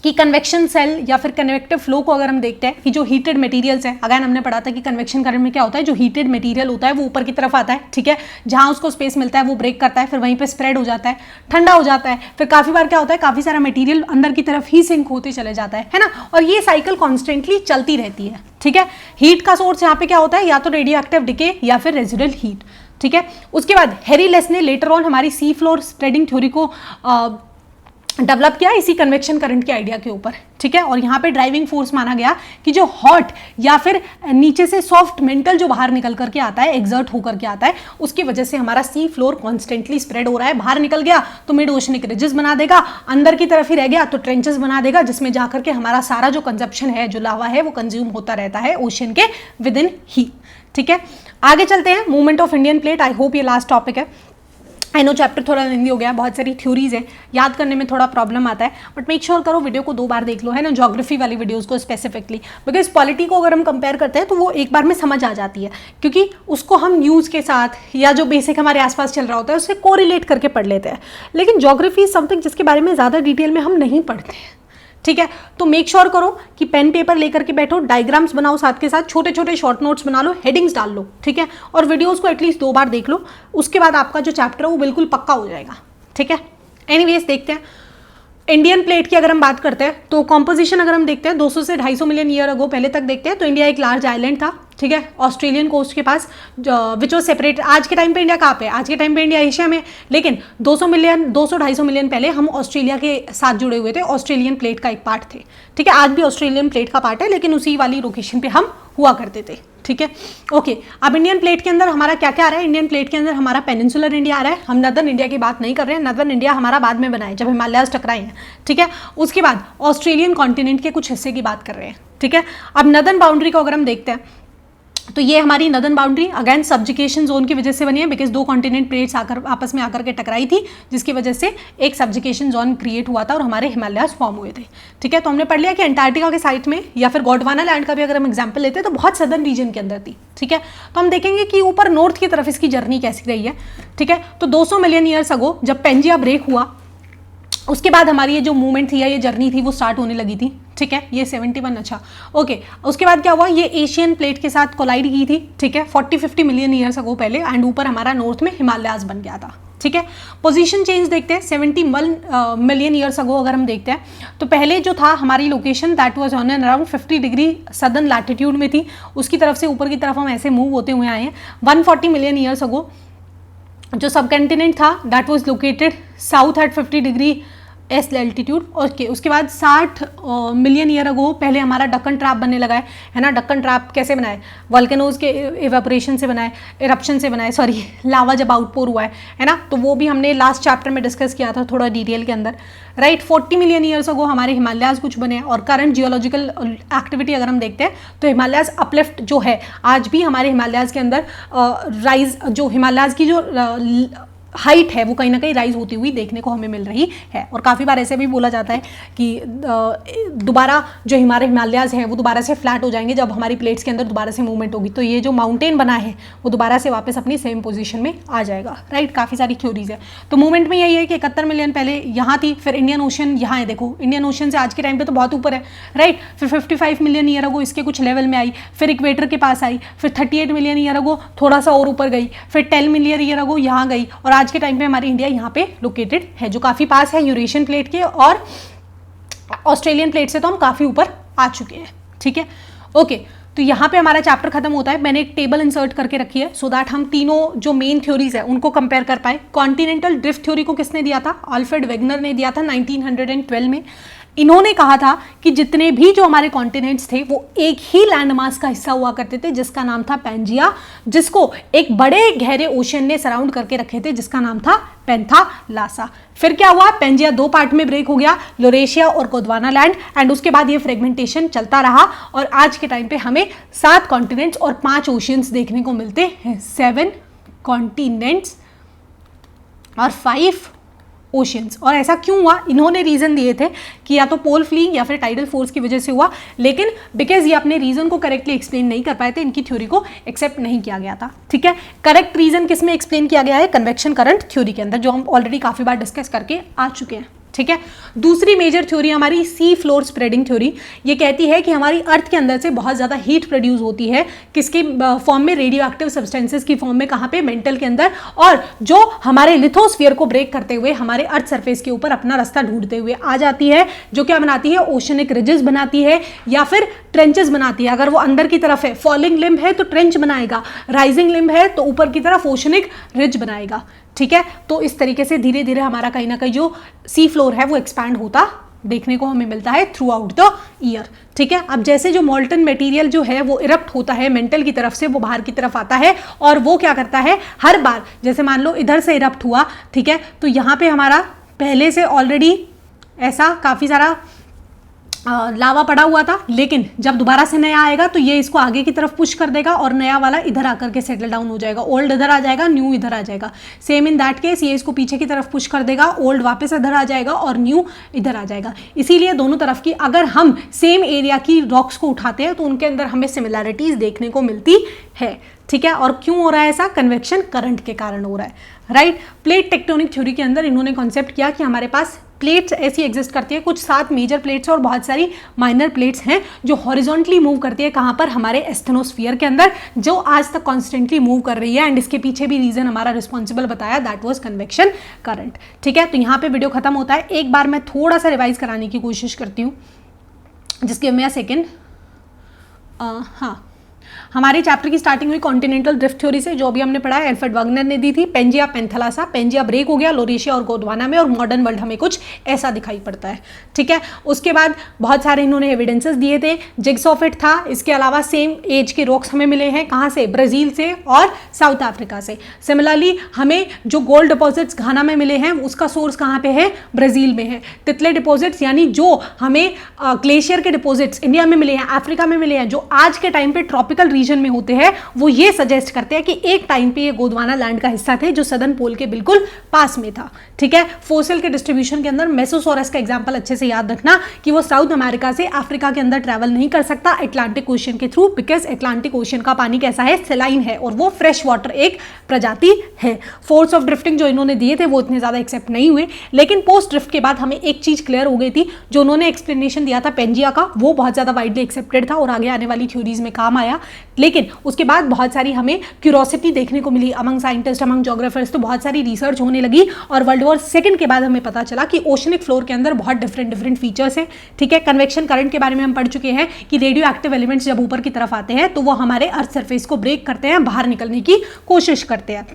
कि कन्वेक्शन सेल या फिर कन्वेक्टिव फ्लो को अगर हम देखते हैं कि जो हीटेड मटेरियल्स है, अगर हमने पढ़ा था कि कन्वेक्शन करंट में क्या होता है, जो हीटेड मटेरियल होता है वो ऊपर की तरफ आता है, ठीक है, जहां उसको स्पेस मिलता है वो ब्रेक करता है, फिर वहीं पे स्प्रेड हो जाता है, ठंडा हो जाता है, फिर काफ़ी बार क्या होता है, काफ़ी सारा मटेरियल अंदर की तरफ ही सिंक होते चले जाता है ना, और ये साइकिल कॉन्स्टेंटली चलती रहती है, ठीक है। हीट का सोर्स यहाँ पे क्या होता है, या तो रेडियो एक्टिव डिके या फिर रेजिडुअल हीट, ठीक है। उसके बाद हैरी लेस ने लेटर ऑन हमारी सी फ्लोर स्प्रेडिंग थ्योरी को डेवलप किया इसी कन्वेक्शन करंट के आइडिया के ऊपर, ठीक है। और यहाँ पे ड्राइविंग फोर्स माना गया कि जो हॉट या फिर नीचे से सॉफ्ट मेंटल जो बाहर निकल करके आता है, एग्जर्ट होकर के आता है, उसकी वजह से हमारा सी फ्लोर कॉन्स्टेंटली स्प्रेड हो रहा है। बाहर निकल गया तो मिड ओशनिक रिजेस बना देगा, अंदर की तरफ ही रह गया तो ट्रेंचेस बना देगा, जिसमें जाकर के हमारा सारा जो कंजप्शन है, जो लावा है, वो कंज्यूम होता रहता है ओशन के विद इन ही, ठीक है। आगे चलते हैं, movement of Indian plate. I hope ये लास्ट टॉपिक है। आई नो चैप्टर थोड़ा लेंदी हो गया, बहुत सारी थ्योरीज है, याद करने में थोड़ा प्रॉब्लम आता है, बट मेक श्योर करो वीडियो को 2 बार देख लो, है ना, ज्योग्राफी वाली वीडियोस को स्पेसिफिकली, बिकॉज पॉलिटी को अगर हम कंपेयर करते हैं तो वो एक बार में समझ आ जाती है, क्योंकि उसको हम न्यूज़ के साथ या जो बेसिक हमारे आसपास चल रहा होता है उससे कोरिलेट करके पढ़ लेते हैं। लेकिन ज्योग्राफी इज समथिंग जिसके बारे में ज़्यादा डिटेल में हम नहीं पढ़ते हैं, ठीक है। तो मेक श्योर करो कि पेन पेपर लेकर के बैठो, डायग्राम्स बनाओ, साथ के साथ छोटे छोटे शॉर्ट नोट्स बना लो, हेडिंग्स डाल लो, ठीक है, और वीडियोस को एटलीस्ट 2 बार देख लो, उसके बाद आपका जो चैप्टर है वो बिल्कुल पक्का हो जाएगा, ठीक है। एनीवेज देखते हैं इंडियन प्लेट की अगर हम बात करते हैं तो कॉम्पोजिशन अगर हम देखते हैं 200 से 250 मिलियन ईयर अगो पहले तक देखते हैं तो इंडिया एक लार्ज आइलैंड था, ठीक है, ऑस्ट्रेलियन कोस्ट के पास, विच वॉज सेपरेट। आज के टाइम पे इंडिया कहाँ पे है? आज के टाइम पे इंडिया एशिया में, लेकिन 200-250 मिलियन पहले हम ऑस्ट्रेलिया के साथ जुड़े हुए थे, ऑस्ट्रेलियन प्लेट का एक पार्ट थे, ठीक है। आज भी ऑस्ट्रेलियन प्लेट का पार्ट है, लेकिन उसी वाली लोकेशन पे हम हुआ करते थे, ठीक है। ओके, अब इंडियन प्लेट के अंदर हमारा क्या क्या आ रहा है? इंडियन प्लेट के अंदर हमारा पेनिनसुलर इंडिया आ रहा है, हम नदर्न इंडिया की बात नहीं कर रहे हैं, नदर्न इंडिया हमारा बाद में बना है जब हिमालयाज टकराए हैं, ठीक है। उसके बाद ऑस्ट्रेलियन कॉन्टिनेंट के कुछ हिस्से की बात कर रहे हैं, ठीक है। अब नदर्न बाउंड्री को अगर हम देखते हैं तो ये हमारी northern boundary again subjugation zone की वजह से बनी है, बिकॉज 2 कॉन्टिनेंट प्लेट्स आपस में आकर के टकराई थी, जिसकी वजह से एक सब्जुकेशन जोन क्रिएट हुआ था और हमारे हिमालयाज फॉर्म हुए थे, ठीक है। तो हमने पढ़ लिया कि अंटार्कटिका के साइड में या फिर गोंडवाना लैंड का भी अगर हम एग्जाम्पल लेते हैं तो बहुत सदर्न रीजन के अंदर थी, ठीक है। तो हम देखेंगे कि ऊपर नॉर्थ की तरफ इसकी जर्नी कैसी रही है, ठीक है। तो 200 मिलियन ईयर्स अगो जब पेंजिया ब्रेक हुआ, उसके बाद हमारी ये जो मूवमेंट थी या ये जर्नी थी वो स्टार्ट होने लगी थी, ठीक है। ये 71, अच्छा ओके। उसके बाद क्या हुआ, ये एशियन प्लेट के साथ कोलाइड की थी, ठीक है, 40-50 मिलियन ईयर्स अगो पहले, एंड ऊपर हमारा नॉर्थ में हिमालयाज बन गया था, ठीक है। पोजीशन चेंज देखते हैं 71 मिलियन ईयर्स अगो अगर हम देखते हैं तो पहले जो था हमारी location that was on and around 50 degree southern latitude में थी, उसकी तरफ से ऊपर की तरफ हम ऐसे मूव होते हुए आए हैं। 140 मिलियन ईयर्स अगो जो सब कंटिनेंट था that was located south at 50 degree S altitude, okay. उसके बाद 60 मिलियन ईयर अगो पहले हमारा डक्कन ट्रैप बनने लगा है ना। डक्कन ट्रैप कैसे बनाए? वल्केनोज के इवेपोरेशन से बनाए, इरप्शन से बनाए, सॉरी लावा जब आउटपोर हुआ है ना, तो वो भी हमने लास्ट चैप्टर में डिस्कस किया था थोड़ा डिटेल के अंदर, राइट। 40 मिलियन ईयर्स अगो हमारे हिमालयाज कुछ बने, और करंट जियोलॉजिकल एक्टिविटी अगर हम देखते हैं तो हिमालयाज अपलिफ्ट जो है आज भी हमारे हिमालयाज के अंदर राइज, जो हिमालयाज की जो हाइट है वो कहीं ना कहीं राइज होती हुई देखने को हमें मिल रही है। और काफ़ी बार ऐसे भी बोला जाता है कि दोबारा जो हमारे हिमालयाज हैं वो दोबारा से फ्लैट हो जाएंगे जब हमारी प्लेट्स के अंदर दोबारा से मूवमेंट होगी, तो ये जो माउंटेन बना है वो दोबारा से वापस अपनी सेम पोजीशन में आ जाएगा, राइट। काफ़ी सारी थ्योरीज है। तो मूवमेंट में यही है कि 71 मिलियन पहले यहाँ थी, फिर इंडियन ओशन यहाँ है, देखो इंडियन ओशन से आज के टाइम पर तो बहुत ऊपर है, राइट। फिर 55 मिलियन ईयर अगो इसके कुछ लेवल में आई, फिर इक्वेटर के पास आई, फिर 38 मिलियन ईयर अगो थोड़ा सा और ऊपर गई, फिर 10 मिलियन ईयर अगो यहाँ गई, और आज के टाइम पे हमारी इंडिया यहाँ पे लोकेटेड है, जो काफी पास है यूरेशियन प्लेट के, और ऑस्ट्रेलियन प्लेट से तो हम काफी ऊपर आ चुके हैं, ठीक है, ओके। तो यहाँ पे हमारा चैप्टर खत्म होता है। मैंने एक टेबल इंसर्ट करके रखी है सो दैट हम तीनों जो मेन थ्योरीज है उनको कंपेयर कर पाए। कॉन्टिनेंटल ड्रिफ्ट थ्योरी को किसने दिया था? अल्फ्रेड वेगनर ने दिया था 1912 में। इन्होंने कहा था कि जितने भी जो हमारे कॉन्टिनेंट्स थे वो एक ही लैंडमास का हिस्सा हुआ करते थे जिसका नाम था पैंजिया, जिसको एक बड़े गहरे ओशन ने सराउंड करके रखे थे जिसका नाम था पेंथालासा। फिर क्या हुआ? पैंजिया 2 पार्ट में ब्रेक हो गया, लोरेशिया और गोंडवाना लैंड, एंड उसके बाद ये फ्रेगमेंटेशन चलता रहा और आज के टाइम पे हमें 7 कॉन्टिनेंट्स और 5 ओशियंस देखने को मिलते हैं। 7 कॉन्टिनेंट्स और 5 ओशियंस। और ऐसा क्यों हुआ? इन्होंने रीजन दिए थे कि या तो पोल फ्लिंग या फिर टाइडल फोर्स की वजह से हुआ, लेकिन बिकॉज ये अपने रीजन को करेक्टली एक्सप्लेन नहीं कर पाए थे, इनकी थ्योरी को एक्सेप्ट नहीं किया गया था, ठीक है। करेक्ट रीजन किस में एक्सप्लेन किया गया है? कन्वेक्शन करंट थ्योरी के अंदर, जो हम ऑलरेडी काफी बार डिस्कस करके आ चुके हैं, ठीक है। दूसरी मेजर थ्योरी हमारी सी फ्लोर स्प्रेडिंग थ्योरी। ये कहती है कि हमारी अर्थ के अंदर से बहुत ज़्यादा हीट प्रोड्यूस होती है, किसके फॉर्म में? रेडियो एक्टिव सब्सटेंसेस की फॉर्म में। कहाँ पे? मेंटल के अंदर, और जो हमारे लिथोस्फीयर को ब्रेक करते हुए हमारे अर्थ सरफेस के ऊपर अपना रास्ता ढूंढते हुए आ जाती है, जो क्या बनाती है? ओशनिक रिजेस बनाती है या फिर ट्रेंचेस बनाती है। अगर वो अंदर की तरफ है, फॉलिंग लिम्ब है तो ट्रेंच बनाएगा, राइजिंग लिम्ब है तो ऊपर की तरफ ओशनिक रिज बनाएगा, ठीक है। तो इस तरीके से धीरे धीरे हमारा कहीं ना कहीं जो सी फ्लोर है वो एक्सपैंड होता देखने को हमें मिलता है थ्रू आउट द ईयर, ठीक है। अब जैसे जो मॉल्टन मटेरियल जो है वो इरप्ट होता है मेंटल की तरफ से, वो बाहर की तरफ आता है और वो क्या करता है? हर बार जैसे मान लो इधर से इरप्ट हुआ, ठीक है, तो यहाँ पे हमारा पहले से ऑलरेडी ऐसा काफ़ी सारा लावा पड़ा हुआ था, लेकिन जब दोबारा से नया आएगा तो ये इसको आगे की तरफ पुश कर देगा और नया वाला इधर आकर के सेटल डाउन हो जाएगा। ओल्ड इधर आ जाएगा, न्यू इधर आ जाएगा। सेम इन दैट केस ये इसको पीछे की तरफ पुश कर देगा, ओल्ड वापस इधर आ जाएगा और न्यू इधर आ जाएगा। इसीलिए दोनों तरफ की अगर हम सेम एरिया की रॉक्स को उठाते हैं तो उनके अंदर हमें सिमिलैरिटीज देखने को मिलती है। ठीक है, और क्यों हो रहा है ऐसा? कन्वेक्शन करंट के कारण हो रहा है, राइट। प्लेट टेक्टोनिक थ्योरी के अंदर इन्होंने कॉन्सेप्ट किया कि हमारे पास प्लेट्स ऐसी एग्जिस्ट करती है, कुछ 7 मेजर प्लेट्स और बहुत सारी माइनर प्लेट्स हैं जो हॉरिजॉन्टली मूव करती है। कहाँ पर? हमारे एस्थेनोस्फीयर के अंदर, जो आज तक कॉन्स्टेंटली मूव कर रही है। एंड इसके पीछे भी रीजन हमारा रिस्पॉन्सिबल बताया, दैट वाज कन्वेक्शन करंट। ठीक है, तो यहाँ पे वीडियो खत्म होता है। एक बार मैं थोड़ा सा रिवाइज कराने की कोशिश करती हूँ, जिसके मैं सेकेंड हाँ, हमारे चैप्टर की स्टार्टिंग हुई कॉन्टिनेंटल ड्रिफ्ट थ्योरी से, जो भी हमने पढ़ा है एल्फ्रेड वागनर ने दी थी। पेंजिया पेंथलासा, पेंजिया ब्रेक हो गया लोरेशिया और गोंडवाना में, और मॉडर्न वर्ल्ड हमें कुछ ऐसा दिखाई पड़ता है। ठीक है, उसके बाद बहुत सारे इन्होंने एविडेंसेस दिए थे। जिग्सॉफिट था, इसके अलावा सेम एज के रॉक्स हमें मिले हैं। कहाँ से? ब्राज़ील से और साउथ अफ्रीका से। सिमिलरली हमें जो गोल्ड डिपॉजिट्स घाना में मिले हैं उसका सोर्स कहाँ पे है? ब्राज़ील में है। तितले डिपॉजिट्स यानी जो हमें ग्लेशियर के डिपॉजिट्स इंडिया में मिले हैं, अफ्रीका में मिले हैं, जो आज के टाइम पे ट्रॉपिकल रीजन में होते हैं, वो ये सजेस्ट करते हैं कि एक टाइम पे ये गोंडवाना लैंड का हिस्सा थे जो सदर्न पोल के बिल्कुल पास में था। ठीक है, फोसिल के डिस्ट्रीब्यूशन के अंदर मेसोसॉरस का एग्जांपल अच्छे से याद रखना कि वो साउथ अमेरिका से अफ्रीका के अंदर ट्रैवल नहीं कर सकता अटलांटिक ओशन के थ्रू, बिकॉज अटलांटिक ओशन का पानी कैसा है? सेलाइन है, और वो फ्रेश वाटर एक प्रजाति है। फोर्स ऑफ ड्रिफ्टिंग जो इन्होंने दिए थे वो इतने ज्यादा एक्सेप्ट नहीं हुए, लेकिन पोस्ट ड्रिफ्ट के बाद हमें एक चीज क्लियर हो गई थी। जो उन्होंने एक्सप्लेनेशन दिया था पेंजिया का, वो बहुत ज्यादा वाइडली एक्सेप्टेड था और आगे आने वाली थ्योरीज में काम आया। लेकिन उसके बाद बहुत सारी हमें क्यूरोसिटी देखने को मिली अमंग साइंटिस्ट, अमंग जोग्राफर्स, तो बहुत सारी रिसर्च होने लगी। और वर्ल्ड वॉर सेकंड के बाद हमें पता चला कि ओशनिक फ्लोर के अंदर बहुत डिफरेंट फीचर्स हैं। ठीक है, कन्वेक्शन करंट के बारे में हम पढ़ चुके हैं कि रेडियो एक्टिव एलिमेंट्स जब ऊपर की तरफ आते हैं तो वो हमारे अर्थ सरफेस को ब्रेक करते हैं, बाहर निकलने की कोशिश करते हैं।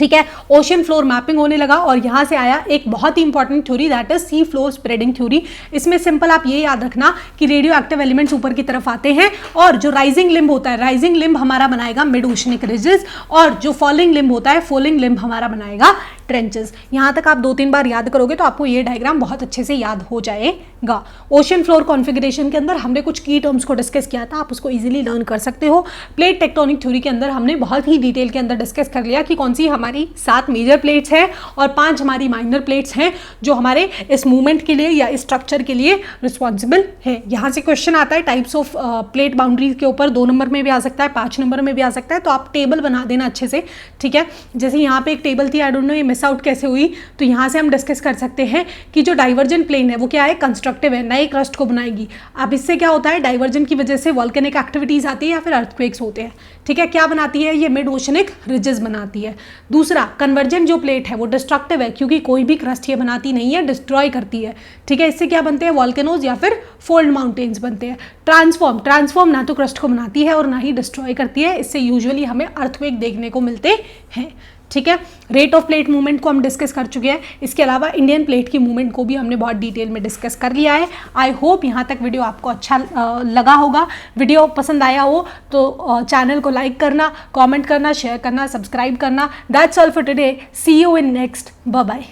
ठीक है, ओशन फ्लोर मैपिंग होने लगा और यहाँ से आया एक बहुत ही important theory, that is sea floor spreading theory. इसमें सिंपल आप ये याद रखना कि रेडियो एक्टिव एलिमेंट्स ऊपर की तरफ आते हैं और जो राइजिंग लिम्ब होता है, राइजिंग लिम्ब हमारा बनाएगा मिड ओशनिक रिजेस, और जो फॉलिंग लिम्ब होता है, फॉलिंग लिम्ब हमारा बनाएगा ट्रेंचेस। यहाँ तक आप 2-3 बार याद करोगे तो आपको ये डायग्राम बहुत अच्छे से याद हो जाएगा। ओशन फ्लोर कॉन्फ़िगरेशन के अंदर हमने कुछ की टर्म्स को डिस्कस किया था, आप उसको इजीली लर्न कर सकते हो। प्लेट टेक्टोनिक थ्योरी के अंदर हमने बहुत ही डिटेल के अंदर डिस्कस कर लिया कि कौन सी हमारी 7 मेजर प्लेट्स हैं और 5 हमारी माइनर प्लेट्स हैं जो हमारे इस मूवमेंट के लिए या स्ट्रक्चर के लिए रिस्पॉन्सिबल है। यहाँ से क्वेश्चन आता है टाइप्स ऑफ प्लेट बाउंड्रीज के ऊपर, 2 नंबर में भी आ सकता है, 5 नंबर में भी आ सकता है, तो आप टेबल बना देना अच्छे से। ठीक है, जैसे यहाँ पे एक टेबल थी, आई डोंट नो ये मिस आउट कैसे हुई, तो यहाँ से हम डिस्कस कर सकते हैं कि जो डाइवर्जेंट प्लेन है वो क्या है? कंस्ट्रक्टिव है, नए क्रस्ट को बनाएगी। अब इससे क्या होता है? डाइवर्जेंट की वजह से वॉल्केनिक एक्टिविटीज आती है या फिर अर्थक्वेक्स होते हैं। ठीक है, क्या बनाती है? ये मिड ओशनिक रिजेस बनाती है। दूसरा, कन्वर्जेंट जो प्लेट है वो डिस्ट्रक्टिव है, क्योंकि कोई भी क्रस्ट ये बनाती नहीं है, डिस्ट्रॉय करती है। ठीक है, इससे क्या बनते हैं? वॉल्केनोज या फिर फोल्ड माउंटेन्स बनते हैं। ट्रांसफॉर्म ना तो क्रस्ट को बनाती है और ना ही डिस्ट्रॉय करती है, इससे यूजुअली हमें अर्थक्वेक देखने को मिलते हैं। ठीक है, रेट ऑफ प्लेट मूवमेंट को हम डिस्कस कर चुके हैं। इसके अलावा इंडियन प्लेट की मूवमेंट को भी हमने बहुत डिटेल में डिस्कस कर लिया है। आई होप यहाँ तक वीडियो आपको अच्छा लगा होगा। वीडियो पसंद आया हो तो चैनल को लाइक करना, कमेंट करना, शेयर करना, सब्सक्राइब करना। That's all for today. See you in next. Bye bye.